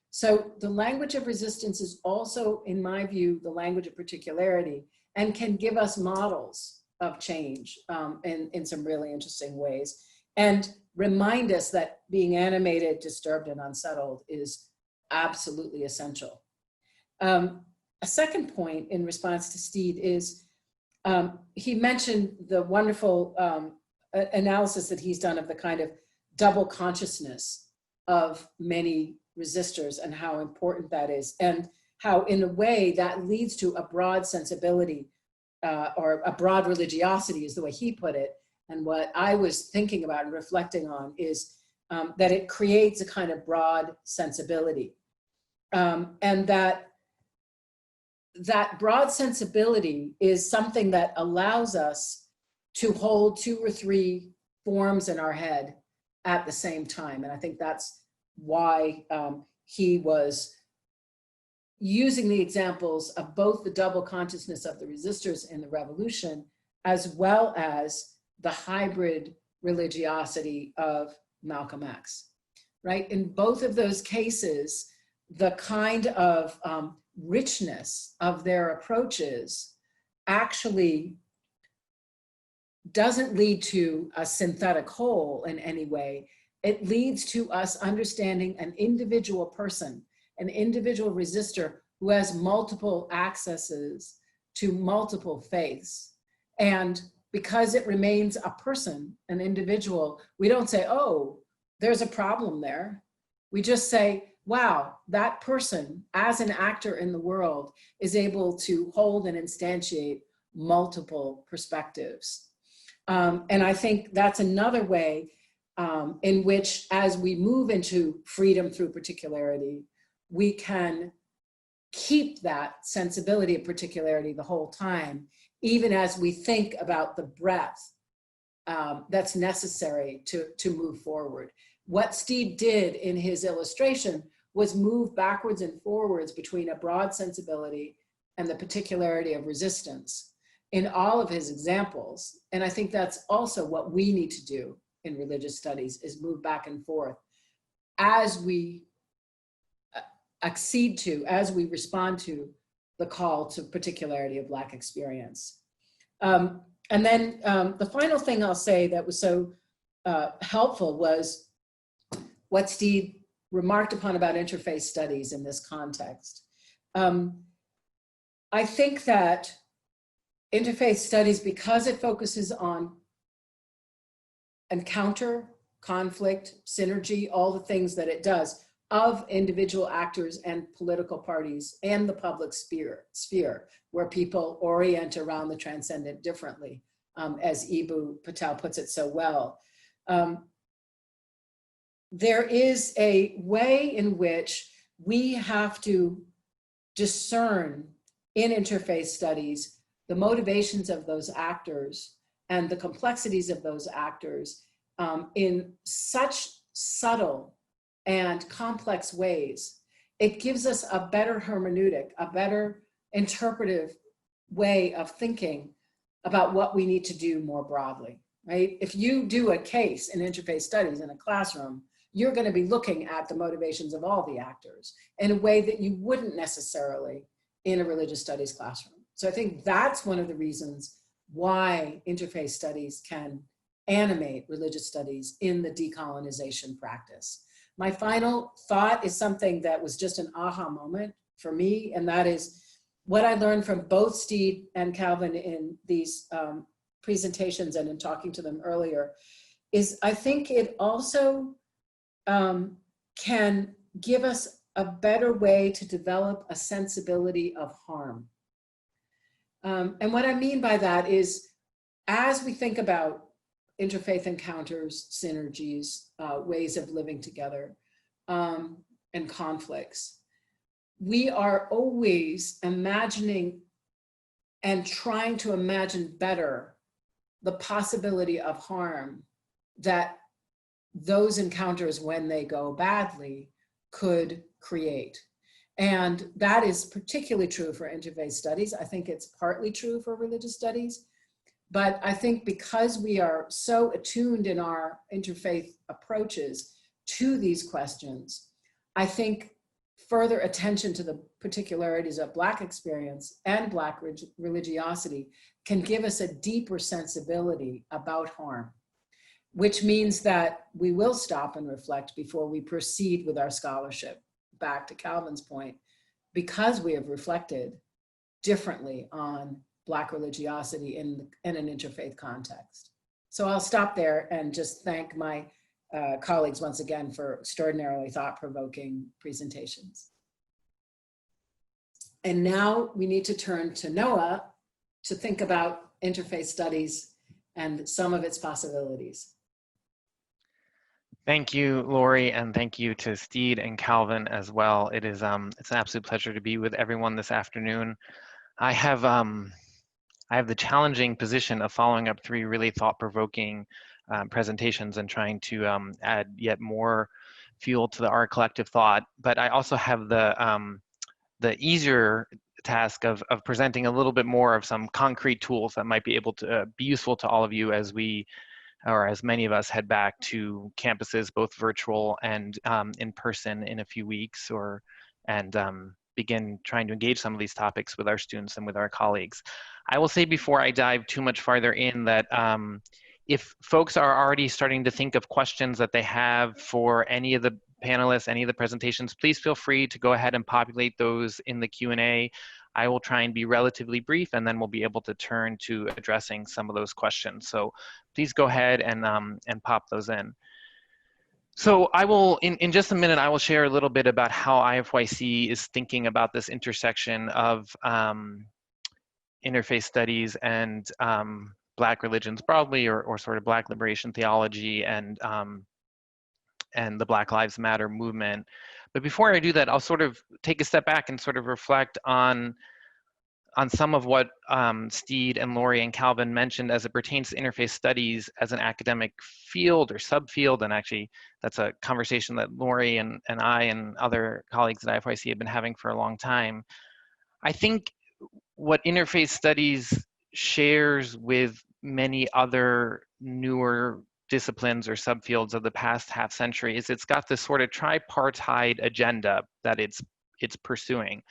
So the language of resistance is also, in my view, the language of particularity, and can give us models of change in some really interesting ways, and remind us that being animated, disturbed, and unsettled is absolutely essential. A second point in response to Steed is he mentioned the wonderful analysis that he's done of the kind of double consciousness of many resistors and how important that is, and how in a way that leads to a broad sensibility or a broad religiosity is the way he put it. And what I was thinking about and reflecting on is that it creates a kind of broad sensibility, and that broad sensibility is something that allows us to hold two or three forms in our head at the same time. And I think that's why he was using the examples of both the double consciousness of the resistors in the revolution, as well as the hybrid religiosity of Malcolm X, right? In both of those cases, the kind of richness of their approaches actually doesn't lead to a synthetic whole in any way. It leads to us understanding an individual person, an individual resistor who has multiple accesses to multiple faiths. And because it remains a person, an individual, we don't say, oh, there's a problem there. We just say, wow, that person as an actor in the world is able to hold and instantiate multiple perspectives. And I think that's another way in which, as we move into freedom through particularity, we can keep that sensibility of particularity the whole time, even as we think about the breadth that's necessary to move forward. What Steed did in his illustration was move backwards and forwards between a broad sensibility and the particularity of resistance in all of his examples. And I think that's also what we need to do in religious studies, is move back and forth as we accede to, as we respond to the call to particularity of Black experience. And then the final thing I'll say that was so helpful was what Steed remarked upon about interfaith studies in this context. I think that interfaith studies, because it focuses on encounter, conflict, synergy, all the things that it does of individual actors and political parties and the public sphere where people orient around the transcendent differently, as Eboo Patel puts it so well. There is a way in which we have to discern in interfaith studies the motivations of those actors and the complexities of those actors in such subtle and complex ways. It gives us a better hermeneutic, a better interpretive way of thinking about what we need to do more broadly, right? If you do a case in interfaith studies in a classroom, you're going to be looking at the motivations of all the actors in a way that you wouldn't necessarily in a religious studies classroom. So I think that's one of the reasons why interfaith studies can animate religious studies in the decolonization practice. My final thought is something that was just an aha moment for me, and that is what I learned from both Steed and Calvin in these presentations and in talking to them earlier, is I think it also can give us a better way to develop a sensibility of harm. And what I mean by that is, as we think about interfaith encounters, synergies, ways of living together, and conflicts, we are always imagining and trying to imagine better the possibility of harm that those encounters, when they go badly, could create. And that is particularly true for interfaith studies. I think it's partly true for religious studies. But I think because we are so attuned in our interfaith approaches to these questions, I think further attention to the particularities of Black experience and Black religiosity can give us a deeper sensibility about harm, which means that we will stop and reflect before we proceed with our scholarship, back to Calvin's point, because we have reflected differently on Black religiosity in an interfaith context. So I'll stop there and just thank my colleagues once again for extraordinarily thought-provoking presentations. And now we need to turn to Noah to think about interfaith studies and some of its possibilities. Thank you, Laurie, and thank you to Steed and Calvin as well. It is it's an absolute pleasure to be with everyone this afternoon. I have the challenging position of following up 3 really thought-provoking presentations and trying to add yet more fuel to our collective thought. But I also have the easier task of presenting a little bit more of some concrete tools that might be able to be useful to all of you as we, or as many of us, head back to campuses, both virtual and in person in a few weeks, and begin trying to engage some of these topics with our students and with our colleagues. I will say before I dive too much farther in that if folks are already starting to think of questions that they have for any of the panelists, any of the presentations, please feel free to go ahead and populate those in the Q&A. I will try and be relatively brief, and then we'll be able to turn to addressing some of those questions. So please go ahead and pop those in. So I will, in just a minute, I will share a little bit about how IFYC is thinking about this intersection of interfaith studies and Black religions broadly, or sort of Black liberation theology and the Black Lives Matter movement. But before I do that, I'll sort of take a step back and sort of reflect on some of what Steed and Laurie and Calvin mentioned as it pertains to interfaith studies as an academic field or subfield. And actually, that's a conversation that Laurie and I and other colleagues at IFYC have been having for a long time. I think what interfaith studies shares with many other newer disciplines or subfields of the past half century is it's got this sort of tripartite agenda that it's pursuing.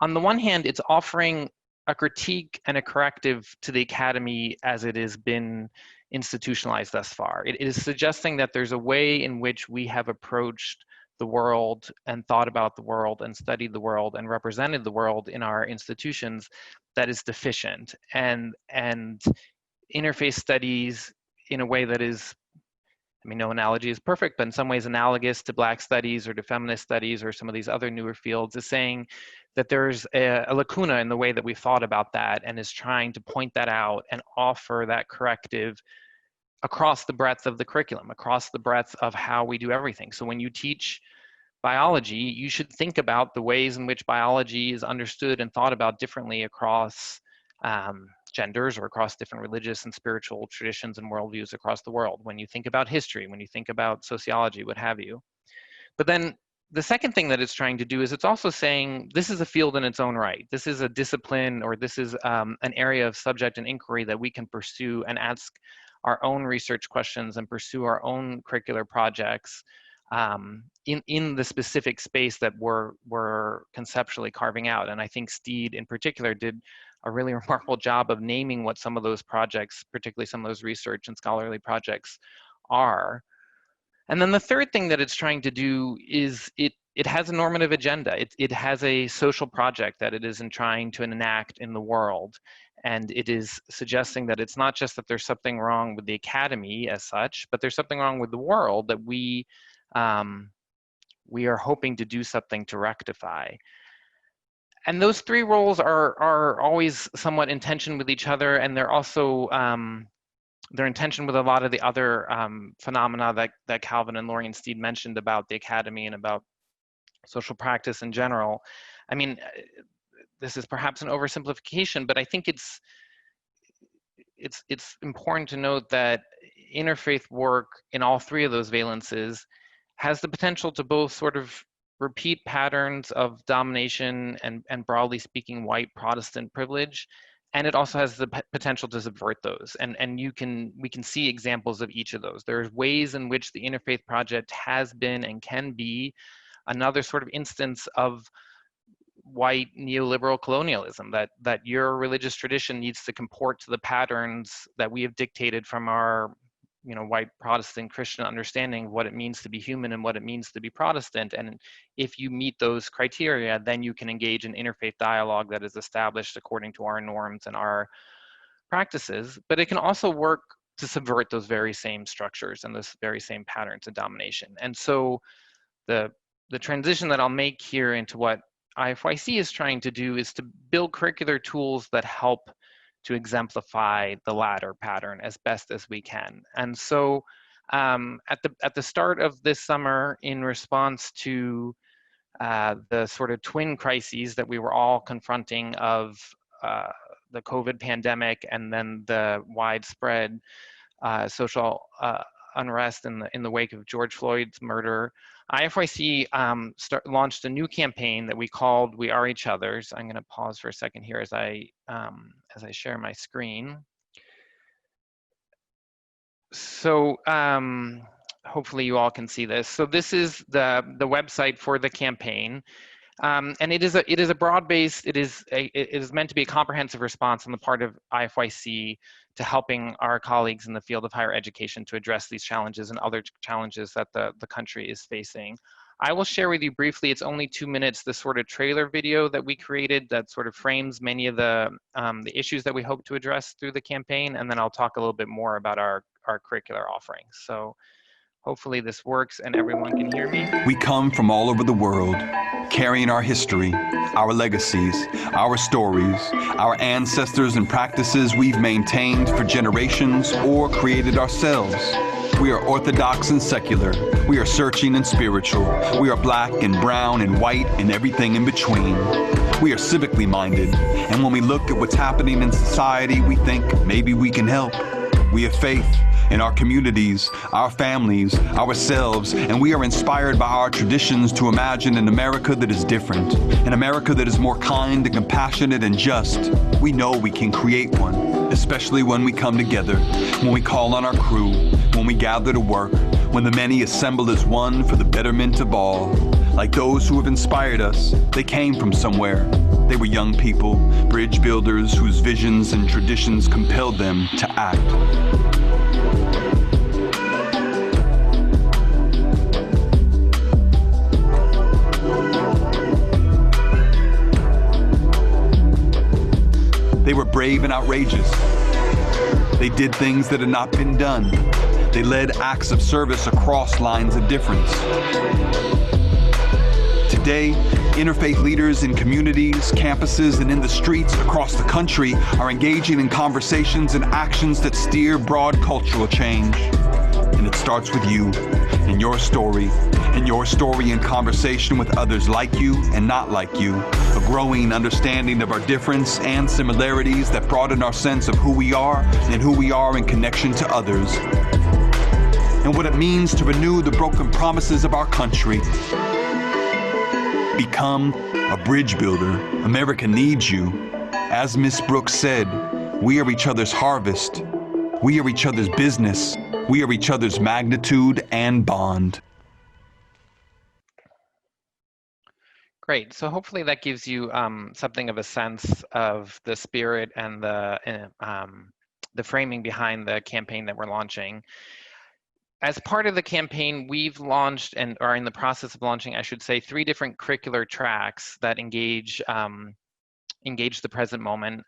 On the one hand, it's offering a critique and a corrective to the academy as it has been institutionalized thus far. It is suggesting that there's a way in which we have approached the world and thought about the world and studied the world and represented the world in our institutions that is deficient. And interfaith studies in a way that is, I mean, no analogy is perfect, but in some ways analogous to Black studies or to feminist studies or some of these other newer fields, is saying that there's a lacuna in the way that we've thought about that, and is trying to point that out and offer that corrective across the breadth of the curriculum, across the breadth of how we do everything. So when you teach biology, you should think about the ways in which biology is understood and thought about differently across genders or across different religious and spiritual traditions and worldviews across the world. When you think about history, when you think about sociology, what have you. But then the second thing that it's trying to do is it's also saying this is a field in its own right. This is a discipline, or this is an area of subject and inquiry that we can pursue and ask our own research questions and pursue our own curricular projects in the specific space that we're conceptually carving out. And I think Steed in particular did a really remarkable job of naming what some of those projects, particularly some of those research and scholarly projects, are. And then the third thing that it's trying to do is it has a normative agenda. It has a social project that it is trying to enact in the world. And it is suggesting that it's not just that there's something wrong with the academy as such, but there's something wrong with the world that we are hoping to do something to rectify. And those three roles are always somewhat in tension with each other, and they're also they're in tension with a lot of the other phenomena that Calvin and Laurie and Steed mentioned about the academy and about social practice in general. I mean, this is perhaps an oversimplification, but I think it's important to note that interfaith work in all three of those valences has the potential to both sort of repeat patterns of domination and broadly speaking white Protestant privilege, and it also has the potential to subvert those. And we can see examples of each of those. There's ways in which the Interfaith Project has been and can be another sort of instance of white neoliberal colonialism, that your religious tradition needs to comport to the patterns that we have dictated from our white Protestant Christian understanding of what it means to be human and what it means to be Protestant. And if you meet those criteria, then you can engage in interfaith dialogue that is established according to our norms and our practices. But it can also work to subvert those very same structures and those very same patterns of domination. And so the transition that I'll make here into what IFYC is trying to do is to build curricular tools that help to exemplify the latter pattern as best as we can. And so at the start of this summer, in response to the sort of twin crises that we were all confronting of the COVID pandemic and then the widespread social unrest in the wake of George Floyd's murder, IFYC launched a new campaign that we called "We Are Each Other's." I'm going to pause for a second here as I share my screen. So hopefully you all can see this. So this is the website for the campaign, and it is a broad-based. It is meant to be a comprehensive response on the part of IFYC to helping our colleagues in the field of higher education to address these challenges and other challenges that the country is facing. I will share with you briefly, it's only 2 minutes, the sort of trailer video that we created that sort of frames many of the issues that we hope to address through the campaign, and then I'll talk a little bit more about our curricular offerings. So hopefully this works and everyone can hear me. We come from all over the world, carrying our history, our legacies, our stories, our ancestors and practices we've maintained for generations or created ourselves. We are orthodox and secular. We are searching and spiritual. We are black and brown and white and everything in between. We are civically minded, and when we look at what's happening in society, we think maybe we can help. We have faith in our communities, our families, ourselves, and we are inspired by our traditions to imagine an America that is different, an America that is more kind and compassionate and just. We know we can create one, especially when we come together, when we call on our crew, when we gather to work, when the many assemble as one for the betterment of all. Like those who have inspired us, they came from somewhere. They were young people, bridge builders whose visions and traditions compelled them to act. They were brave and outrageous. They did things that had not been done. They led acts of service across lines of difference. Today, interfaith leaders in communities, campuses, and in the streets across the country are engaging in conversations and actions that steer broad cultural change. And it starts with you and your story in conversation with others like you and not like you, a growing understanding of our difference and similarities that broaden our sense of who we are and who we are in connection to others, and what it means to renew the broken promises of our country. Become a bridge builder. America needs you. As Miss Brooks said, we are each other's harvest. We are each other's business. We are each other's magnitude and bond. Great. So hopefully that gives you something of a sense of the spirit and the framing behind the campaign that we're launching. As part of the campaign, we've launched and are in the process of launching, I should say, 3 different curricular tracks that engage the present moment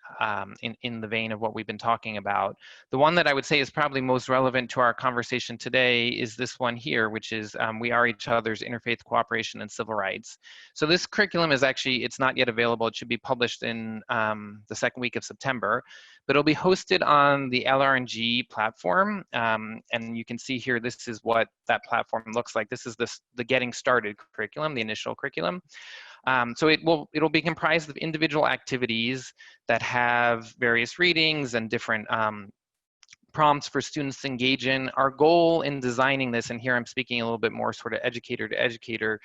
in the vein of what we've been talking about. The one that I would say is probably most relevant to our conversation today is this one here, which is We Are Each Other's Interfaith Cooperation and Civil Rights. So this curriculum is actually, it's not yet available. It should be published in the second week of September, but it'll be hosted on the LRNG platform. And you can see here, this is what that platform looks like. This is the Getting Started curriculum, the initial curriculum. So it'll be comprised of individual activities that have various readings and different prompts for students to engage in. Our goal in designing this, and here I'm speaking a little bit more sort of educator to educator,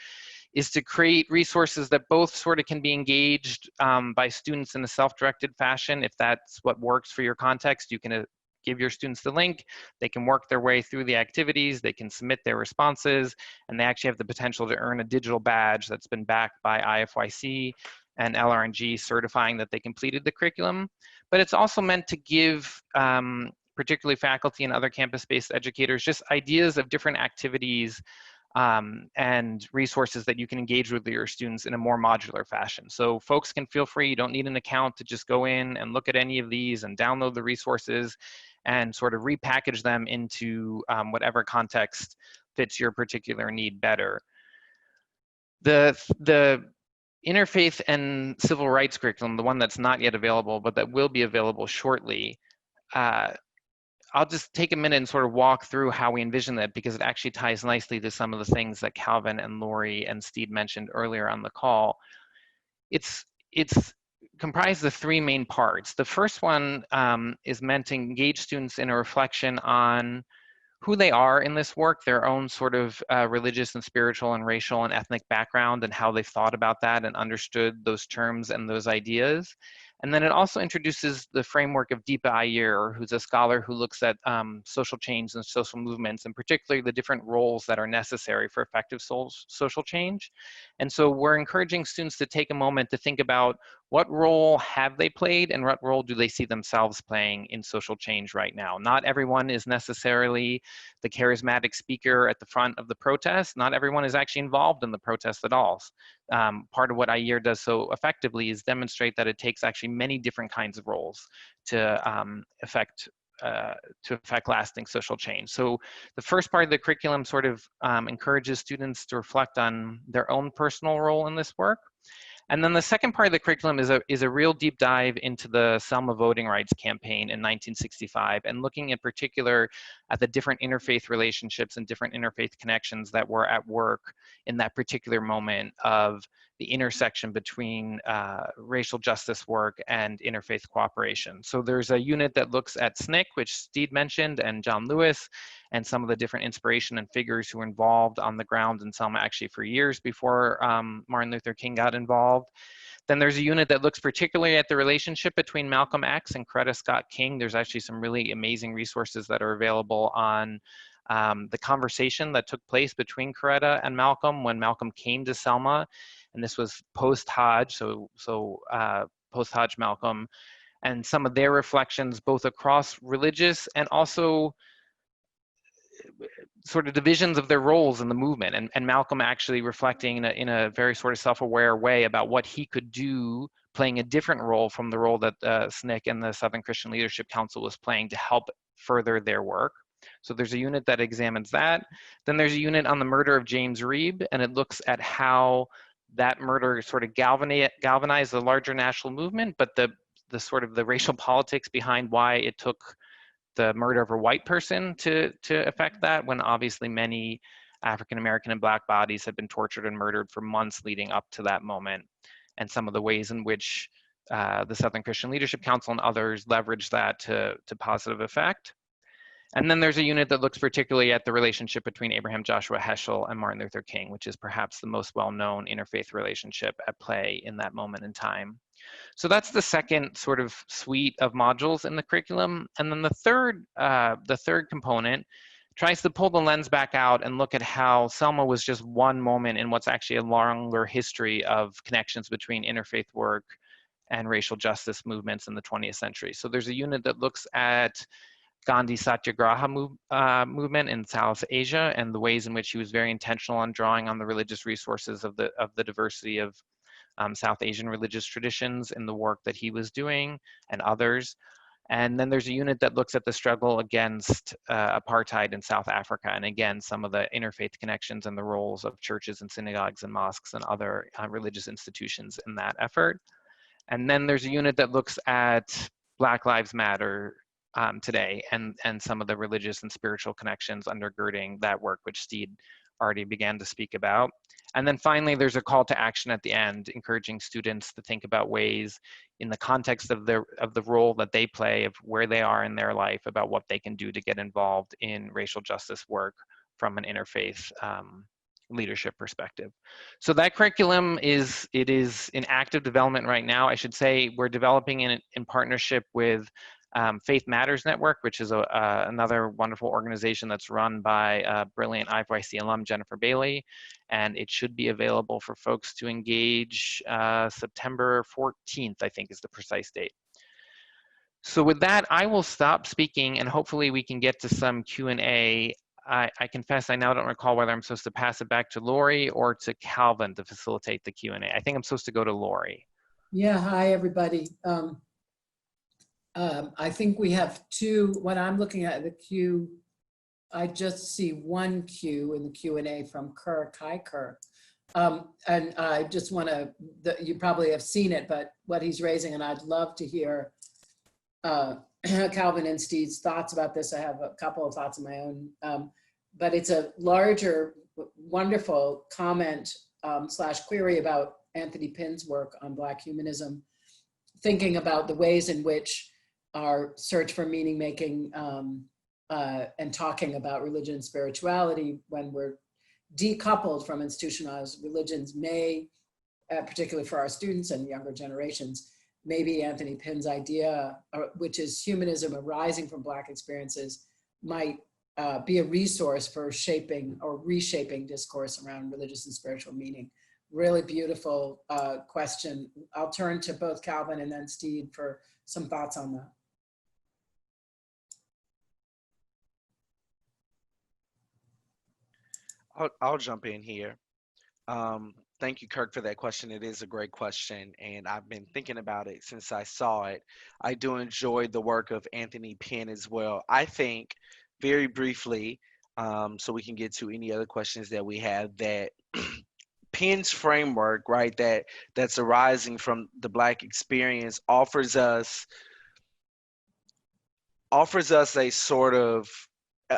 is to create resources that both sort of can be engaged by students in a self-directed fashion. If that's what works for your context, you can give your students the link, they can work their way through the activities, they can submit their responses, and they actually have the potential to earn a digital badge that's been backed by IFYC and LRNG certifying that they completed the curriculum. But it's also meant to give particularly faculty and other campus-based educators just ideas of different activities and resources that you can engage with your students in a more modular fashion. So folks can feel free, you don't need an account to just go in and look at any of these and download the resources and sort of repackage them into whatever context fits your particular need better. The Interfaith and Civil Rights curriculum, the one that's not yet available, but that will be available shortly, I'll just take a minute and sort of walk through how we envision that, because it actually ties nicely to some of the things that Calvin and Laurie and Steed mentioned earlier on the call. It's comprised of 3 main parts. The first one is meant to engage students in a reflection on who they are in this work, their own sort of religious and spiritual and racial and ethnic background, and how they've thought about that and understood those terms and those ideas. And then it also introduces the framework of Deepa Iyer, who's a scholar who looks at social change and social movements, and particularly the different roles that are necessary for effective social change. And so we're encouraging students to take a moment to think about what role have they played and what role do they see themselves playing in social change right now? Not everyone is necessarily the charismatic speaker at the front of the protest. Not everyone is actually involved in the protest at all. Part of what IYER does so effectively is demonstrate that it takes actually many different kinds of roles to affect lasting social change. So the first part of the curriculum sort of encourages students to reflect on their own personal role in this work. And then the second part of the curriculum is a real deep dive into the Selma voting rights campaign in 1965 and looking in particular at the different interfaith relationships and different interfaith connections that were at work in that particular moment of the intersection between racial justice work and interfaith cooperation. So there's a unit that looks at SNCC, which Steed mentioned, and John Lewis, and some of the different inspiration and figures who were involved on the ground in Selma actually for years before Martin Luther King got involved. Then there's a unit that looks particularly at the relationship between Malcolm X and Coretta Scott King. There's actually some really amazing resources that are available on the conversation that took place between Coretta and Malcolm when Malcolm came to Selma. And this was post-Hodge, so post-Hodge Malcolm, and some of their reflections both across religious and also sort of divisions of their roles in the movement, and Malcolm actually reflecting in a very sort of self-aware way about what he could do, playing a different role from the role that SNCC and the Southern Christian Leadership Council was playing to help further their work. So there's a unit that examines that. Then there's a unit on the murder of James Reeb, and it looks at how that murder sort of galvanized the larger national movement, but the sort of the racial politics behind why it took the murder of a white person to affect that, when obviously many African American and Black bodies had been tortured and murdered for months leading up to that moment, and some of the ways in which the Southern Christian Leadership Council and others leveraged that to positive effect. And then there's a unit that looks particularly at the relationship between Abraham Joshua Heschel and Martin Luther King, which is perhaps the most well-known interfaith relationship at play in that moment in time. So that's the second sort of suite of modules in the curriculum. And then the third component tries to pull the lens back out and look at how Selma was just one moment in what's actually a longer history of connections between interfaith work and racial justice movements in the 20th century. So there's a unit that looks at Gandhi's Satyagraha movement in South Asia and the ways in which he was very intentional on drawing on the religious resources of the diversity of South Asian religious traditions in the work that he was doing and others. And then there's a unit that looks at the struggle against apartheid in South Africa, and again, some of the interfaith connections and the roles of churches and synagogues and mosques and other religious institutions in that effort. And then there's a unit that looks at Black Lives Matter today and some of the religious and spiritual connections undergirding that work, which Steed already began to speak about. And then finally, there's a call to action at the end, encouraging students to think about ways in the context of the role that they play, of where they are in their life, about what they can do to get involved in racial justice work from an interfaith leadership perspective. So that curriculum is in active development right now. I should say we're developing in partnership with Faith Matters Network, which is another wonderful organization that's run by brilliant IFYC alum Jennifer Bailey, and it should be available for folks to engage September 14th, I think is the precise date. So with that, I will stop speaking and hopefully we can get to some Q&A. I confess I now don't recall whether I'm supposed to pass it back to Laurie or to Calvin to facilitate the Q&A. I think I'm supposed to go to Laurie. Yeah, hi everybody. I think we have two. When I'm looking at the queue, I just see one queue in the Q&A from Kirk. Hi, Kirk. And I just want to, you probably have seen it, but what he's raising, and I'd love to hear Calvin and Steve's thoughts about this. I have a couple of thoughts of my own, but it's a larger, wonderful comment / query about Anthony Pinn's work on Black humanism, thinking about the ways in which our search for meaning making and talking about religion and spirituality when we're decoupled from institutionalized religions may, particularly for our students and younger generations, maybe Anthony Pinn's idea, which is humanism arising from Black experiences, might be a resource for shaping or reshaping discourse around religious and spiritual meaning really beautiful question. I'll turn to both Calvin and then Steed for some thoughts on that. I'll jump in here. Thank you, Kirk, for that question. It is a great question, and I've been thinking about it since I saw it. I do enjoy the work of Anthony Penn as well. I think, very briefly, so we can get to any other questions that we have, that Penn's framework, right, that's arising from the Black experience offers us a sort of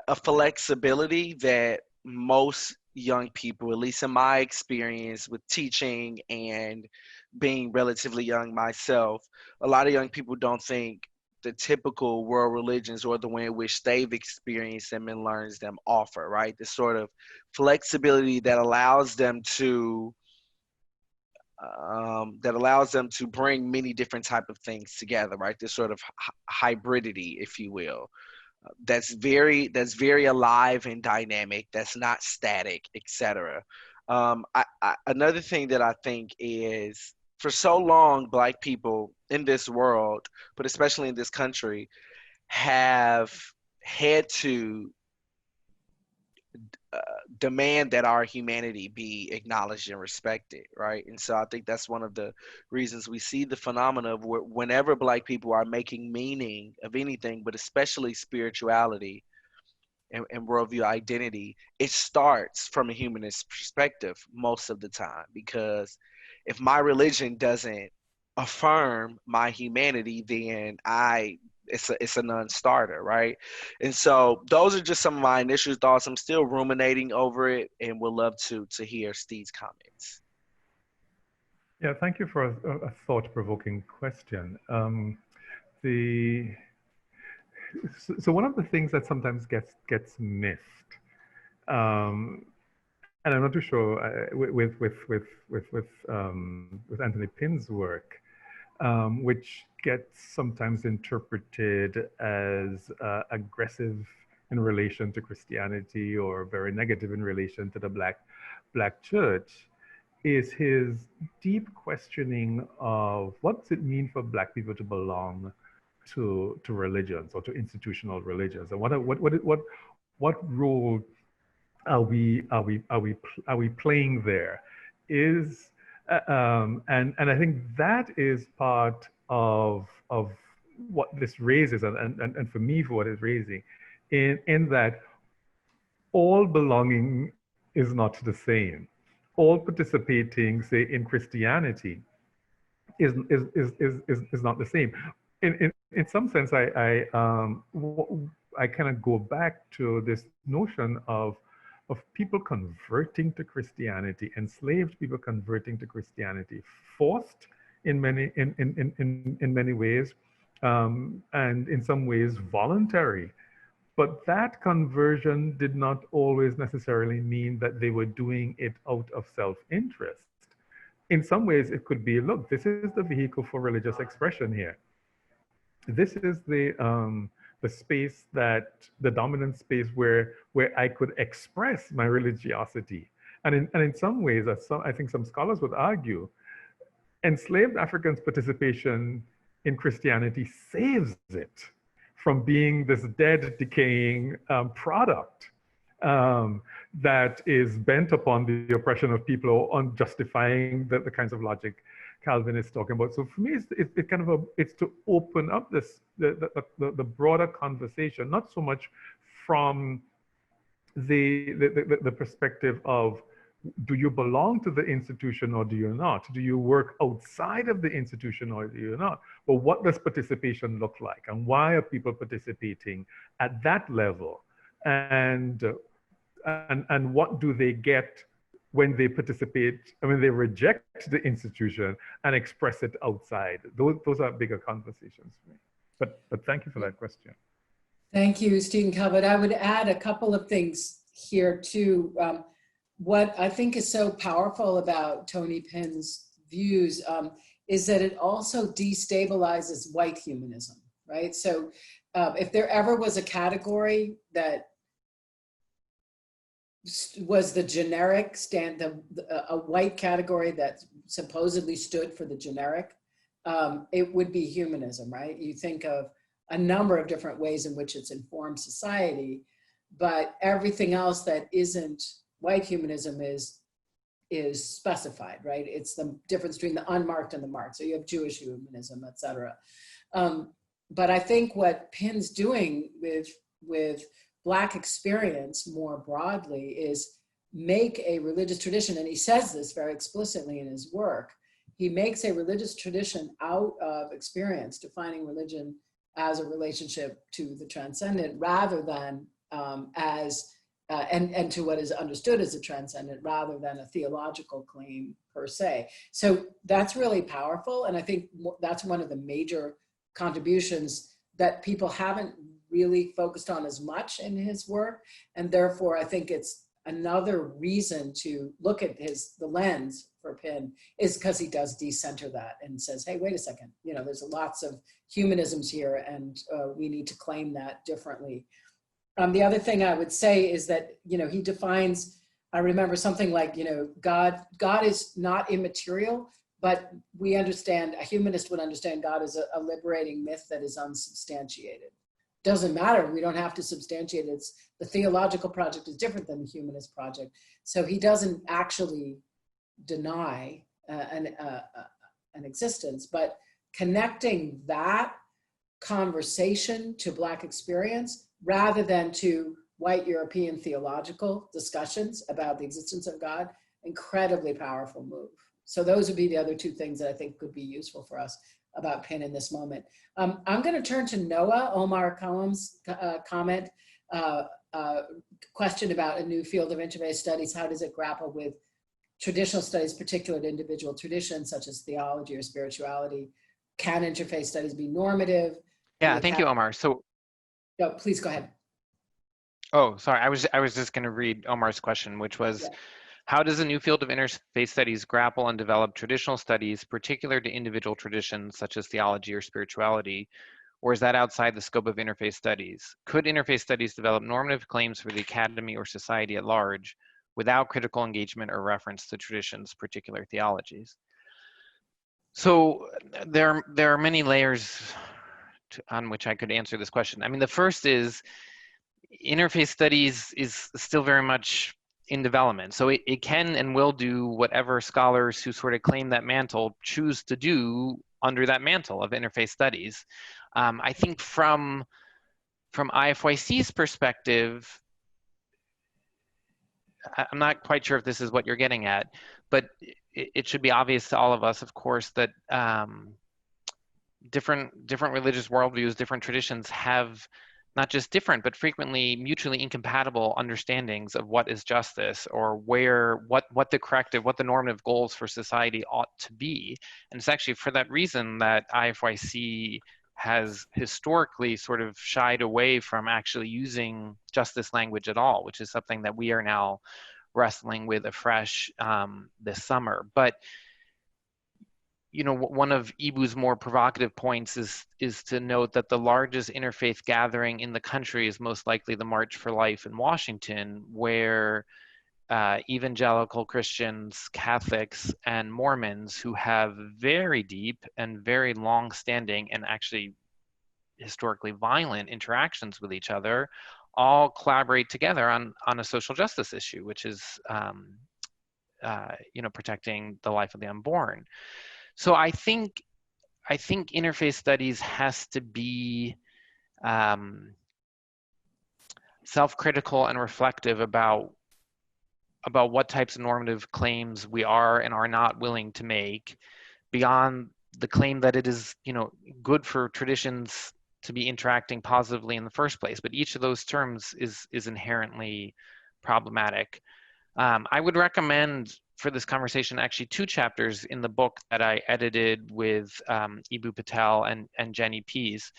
a flexibility that most young people, at least in my experience with teaching and being relatively young myself, a lot of young people don't think the typical world religions or the way in which they've experienced them and learns them offer, right? This sort of flexibility that allows them to bring many different type of things together, right? This sort of hybridity, if you will. That's very alive and dynamic. That's not static, etc. Another thing that I think is, for so long, Black people in this world, but especially in this country, have had to demand that our humanity be acknowledged and respected, right? And so I think that's one of the reasons we see the phenomena of whenever Black people are making meaning of anything, but especially spirituality and worldview identity, it starts from a humanist perspective most of the time. Because if my religion doesn't affirm my humanity, then it's a non-starter, right? And so those are just some of my initial thoughts. I'm still ruminating over it, and would love to hear Steve's comments. Yeah, thank you for a thought-provoking question. So one of the things that sometimes gets missed, and I'm not too sure with Anthony Penn's work, which gets sometimes interpreted as aggressive in relation to Christianity or very negative in relation to the Black church, is his deep questioning of what does it mean for Black people to belong to religions or to institutional religions, and what role are we playing there? And I think that is part of what this raises, and for me, for what it's raising, in that all belonging is not the same. All participating, say, in Christianity is not the same. In some sense, I kind of go back to this notion of people converting to Christianity, enslaved people converting to Christianity, forced in many ways, and in some ways voluntary. But that conversion did not always necessarily mean that they were doing it out of self-interest. In some ways, it could be, look, this is the vehicle for religious expression here. This is the space, that the dominant space where I could express my religiosity. And in some ways, I think some scholars would argue, enslaved Africans' participation in Christianity saves it from being this dead, decaying product that is bent upon the oppression of people, on justifying the kinds of logic Calvin is talking about. So for me, it's kind of it's to open up the broader conversation, not so much from the perspective of, do you belong to the institution or do you not? Do you work outside of the institution or do you not? But what does participation look like, and why are people participating at that level? And what do they get when they participate, and when they reject the institution and express it outside? Those are bigger conversations for me. But thank you for that question. Thank you, Steed and Calvin. I would add a couple of things here too. What I think is so powerful about Tony Penn's views is that it also destabilizes white humanism, right? So if there ever was a category that was the generic a white category that supposedly stood for the generic, it would be humanism, right? You think of a number of different ways in which it's informed society, but everything else that isn't white humanism is specified, right? It's the difference between the unmarked and the marked. So you have Jewish humanism, et cetera. But I think what Pinn's doing with Black experience more broadly is make a religious tradition, and he says this very explicitly in his work, he makes a religious tradition out of experience, defining religion as a relationship to the transcendent rather than and to what is understood as a transcendent rather than a theological claim per se. So that's really powerful. And I think that's one of the major contributions that people haven't really focused on as much in his work. And therefore, I think it's another reason to look at the lens for Pinn is because he does decenter that and says, hey, wait a second, there's lots of humanisms here and we need to claim that differently. The other thing I would say is that, he defines, I remember something like, God is not immaterial, but we understand, a humanist would understand God as a liberating myth that is unsubstantiated. Doesn't matter, we don't have to substantiate it. The theological project is different than the humanist project. So he doesn't actually deny an existence, but connecting that conversation to Black experience rather than to white European theological discussions about the existence of God, incredibly powerful move. So those would be the other two things that I think could be useful for us about Pinn in this moment. I'm going to turn to Noah, Omar Kalam's comment, question about a new field of interfaith studies. How does it grapple with traditional studies, particular to individual traditions such as theology or spirituality? Can interfaith studies be normative? Yeah, thank you, Omar. So, no, please go ahead. Oh, sorry. I was just going to read Omar's question, which was, yeah. How does a new field of interfaith studies grapple and develop traditional studies, particular to individual traditions such as theology or spirituality, or is that outside the scope of interfaith studies? Could interfaith studies develop normative claims for the academy or society at large without critical engagement or reference to traditions, particular theologies? So there are many layers on which I could answer this question. I mean, the first is interfaith studies is still very much in development. So it can and will do whatever scholars who sort of claim that mantle choose to do under that mantle of interfaith studies. I think from IFYC's perspective, I'm not quite sure if this is what you're getting at, but it should be obvious to all of us, of course, that different religious worldviews, different traditions have not just different, but frequently mutually incompatible understandings of what is justice or what the corrective, what the normative goals for society ought to be. And it's actually for that reason that IFYC has historically sort of shied away from actually using justice language at all, which is something that we are now wrestling with afresh this summer. But one of Ibu's more provocative points is to note that the largest interfaith gathering in the country is most likely the March for Life in Washington, where evangelical Christians, Catholics, and Mormons who have very deep and very long-standing and actually historically violent interactions with each other all collaborate together on a social justice issue, which is protecting the life of the unborn. So I think interfaith studies has to be self-critical and reflective about what types of normative claims we are and are not willing to make, beyond the claim that it is good for traditions to be interacting positively in the first place. But each of those terms is inherently problematic. I would recommend for this conversation actually 2 chapters in the book that I edited with Ibu Patel and Jenny Pease.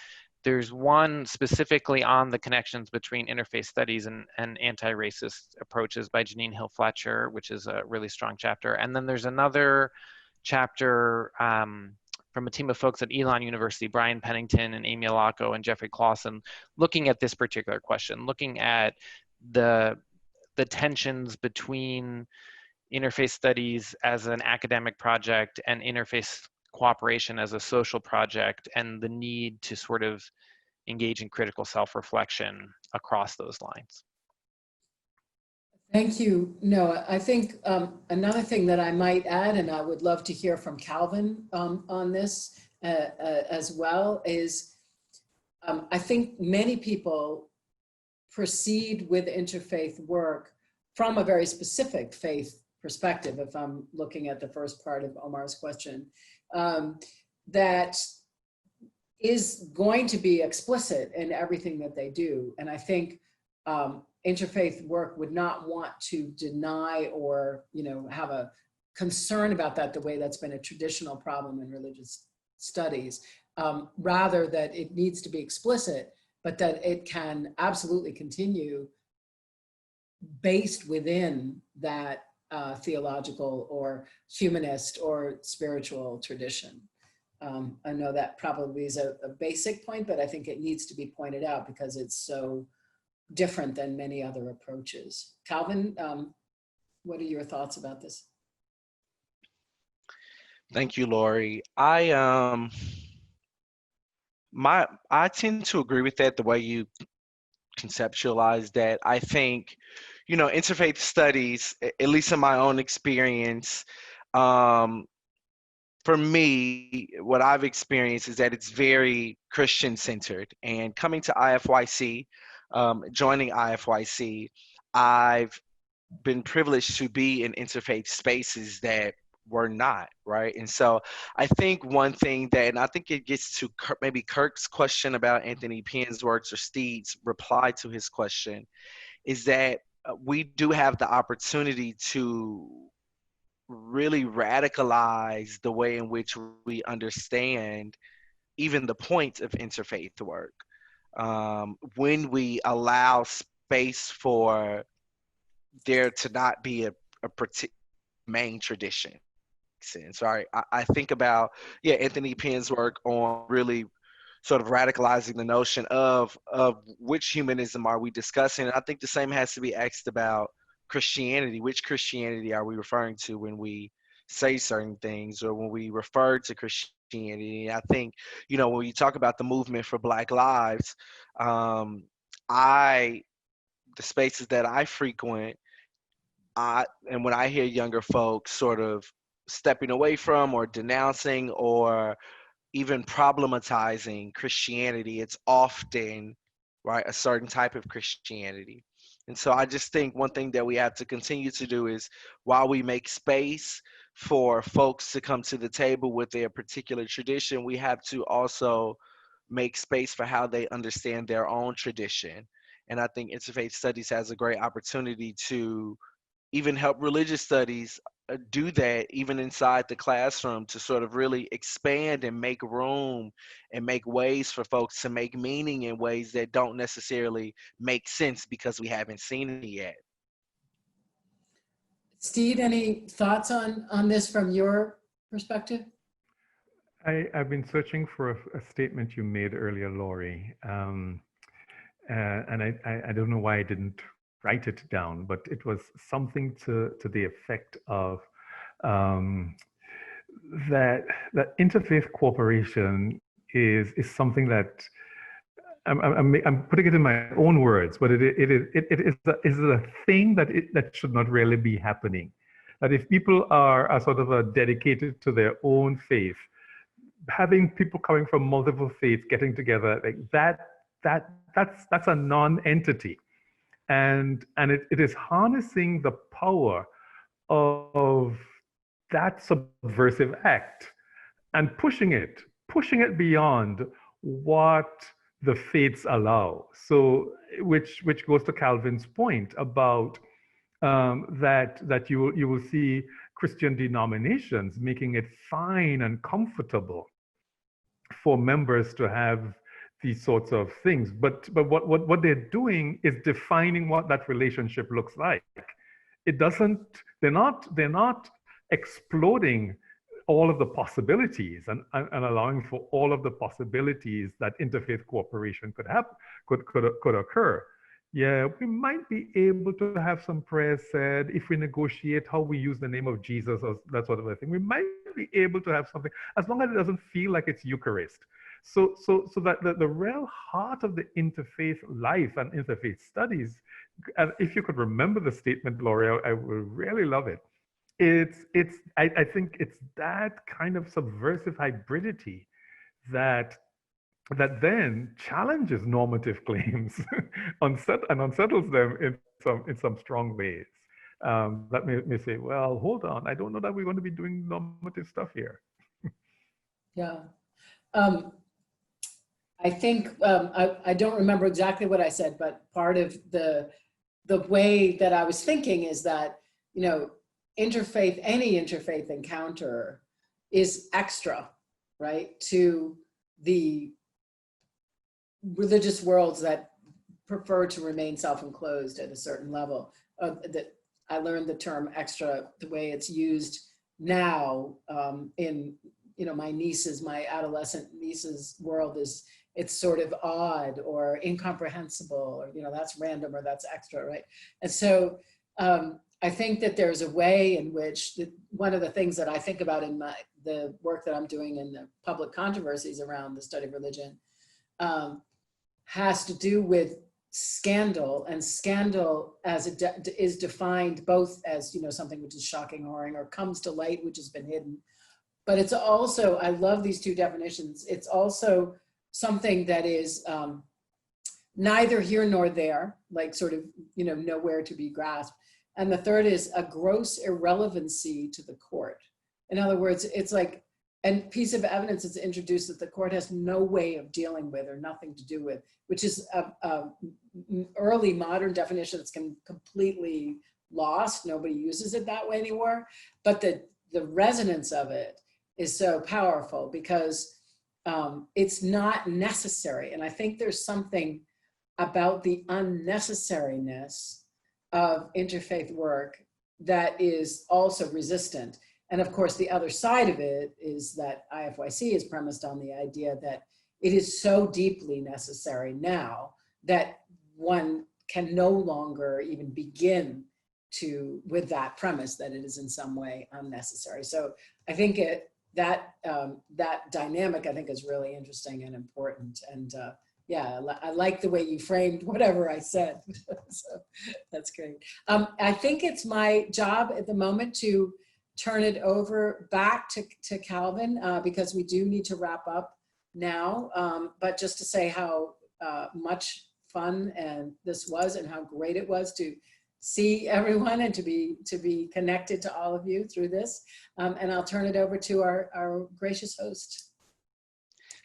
There's one specifically on the connections between interfaith studies and anti-racist approaches by Janine Hill Fletcher, which is a really strong chapter. And then there's another chapter from a team of folks at Elon University, Brian Pennington and Amy Alaco and Jeffrey Clausen, looking at this particular question, looking at the the tensions between interfaith studies as an academic project and interfaith cooperation as a social project, and the need to sort of engage in critical self-reflection across those lines. Thank you. No, I think another thing that I might add, and I would love to hear from Calvin on this as well, is I think many people proceed with interfaith work from a very specific faith perspective, if I'm looking at the first part of Omar's question, that is going to be explicit in everything that they do. And I think interfaith work would not want to deny or, have a concern about that the way that's been a traditional problem in religious studies. Rather that it needs to be explicit, but that it can absolutely continue based within that theological or humanist or spiritual tradition. I know that probably is a basic point, but I think it needs to be pointed out because it's so different than many other approaches. Calvin, what are your thoughts about this? Thank you, Laurie. I tend to agree with that, the way you conceptualize that. I think, interfaith studies, at least in my own experience, for me, what I've experienced is that it's very Christian-centered. And coming to IFYC, joining IFYC, I've been privileged to be in interfaith spaces that were not, right? And so I think one thing that, and I think it gets to maybe Kirk's question about Anthony Penn's works or Steed's reply to his question, is that we do have the opportunity to really radicalize the way in which we understand even the point of interfaith work. When we allow space for there to not be a particular main tradition. Sense, right? I think about, Anthony Penn's work on really sort of radicalizing the notion of which humanism are we discussing. And I think the same has to be asked about Christianity. Which Christianity are we referring to when we say certain things or when we refer to Christianity? I think, when you talk about the movement for Black Lives, the spaces that I frequent, and when I hear younger folks sort of stepping away from or denouncing or even problematizing Christianity, it's often, right, a certain type of Christianity. And so I just think one thing that we have to continue to do is, while we make space for folks to come to the table with their particular tradition, we have to also make space for how they understand their own tradition. And I think interfaith studies has a great opportunity to even help religious studies do that, even inside the classroom, to sort of really expand and make room and make ways for folks to make meaning in ways that don't necessarily make sense because we haven't seen it yet. Steed, any thoughts on this from your perspective? I've been searching for a statement you made earlier, Laurie, and I don't know why I didn't write it down, but it was something to the effect of that interfaith cooperation is something that I'm putting it in my own words, but it is a thing that should not really be happening. That if people are sort of dedicated to their own faith, having people coming from multiple faiths getting together, like that's a non-entity. And it is harnessing the power of that subversive act and pushing it beyond what the faiths allow. So, which goes to Calvin's point about that you will see Christian denominations making it fine and comfortable for members to have these sorts of things, but what they're doing is defining what that relationship looks like. It doesn't. They're not exploding all of the possibilities and allowing for all of the possibilities that interfaith cooperation could occur. Yeah, we might be able to have some prayers said if we negotiate how we use the name of Jesus or that sort of a thing. We might be able to have something as long as it doesn't feel like it's Eucharist. So that the real heart of the interfaith life and interfaith studies, and if you could remember the statement, Laurie, I would really love it. I think it's that kind of subversive hybridity that then challenges normative claims and unsettles them in some strong ways. That may say, well, hold on, I don't know that we're going to be doing normative stuff here. Yeah. I think, I don't remember exactly what I said, but part of the way that I was thinking is that, you know, interfaith, any interfaith encounter is extra, right, to the religious worlds that prefer to remain self-enclosed at a certain level. That I learned the term extra, the way it's used now in, you know, my adolescent niece's world is, it's sort of odd or incomprehensible, or, you know, that's random or that's extra, right? And so I think that there's a way in which one of the things that I think about in the work that I'm doing in the public controversies around the study of religion has to do with scandal, and scandal as it is defined both as, you know, something which is shocking, horrid, or comes to light, which has been hidden. But it's also, I love these two definitions, it's also something that is neither here nor there, like sort of, you know, nowhere to be grasped. And the third is a gross irrelevancy to the court. In other words, it's like a piece of evidence that's introduced that the court has no way of dealing with or nothing to do with, which is a early modern definition that's completely lost. Nobody uses it that way anymore. But the resonance of it is so powerful because it's not necessary. And I think there's something about the unnecessariness of interfaith work that is also resistant. And of course, the other side of it is that IFYC is premised on the idea that it is so deeply necessary now that one can no longer even begin with that premise that it is in some way unnecessary. So I think that dynamic, I think, is really interesting and important. And yeah, I like the way you framed whatever I said. So that's great. I think it's my job at the moment to turn it over back to Calvin because we do need to wrap up now. But just to say how much fun and this was, and how great it was to see everyone and to be connected to all of you through this. And I'll turn it over to our gracious host.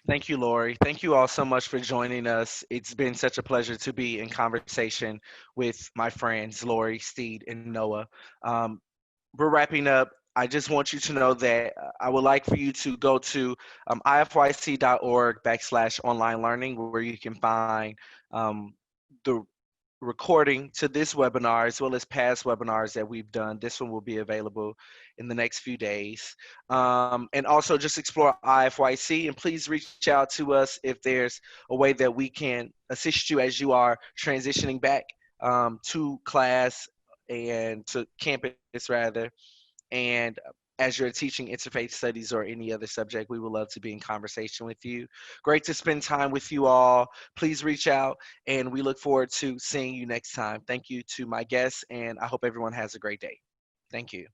Thank you, Laurie. Thank you all so much for joining us. It's been such a pleasure to be in conversation with my friends, Laurie, Steed, and Noah. We're wrapping up. I just want you to know that I would like for you to go to ifyc.org/online learning, where you can find the recording to this webinar as well as past webinars that we've done. This one will be available in the next few days. And also just explore IFYC, and please reach out to us if there's a way that we can assist you as you are transitioning back to class and to campus rather. And as you're teaching interfaith studies or any other subject, we would love to be in conversation with you. Great to spend time with you all. Please reach out, and we look forward to seeing you next time. Thank you to my guests, and I hope everyone has a great day. Thank you.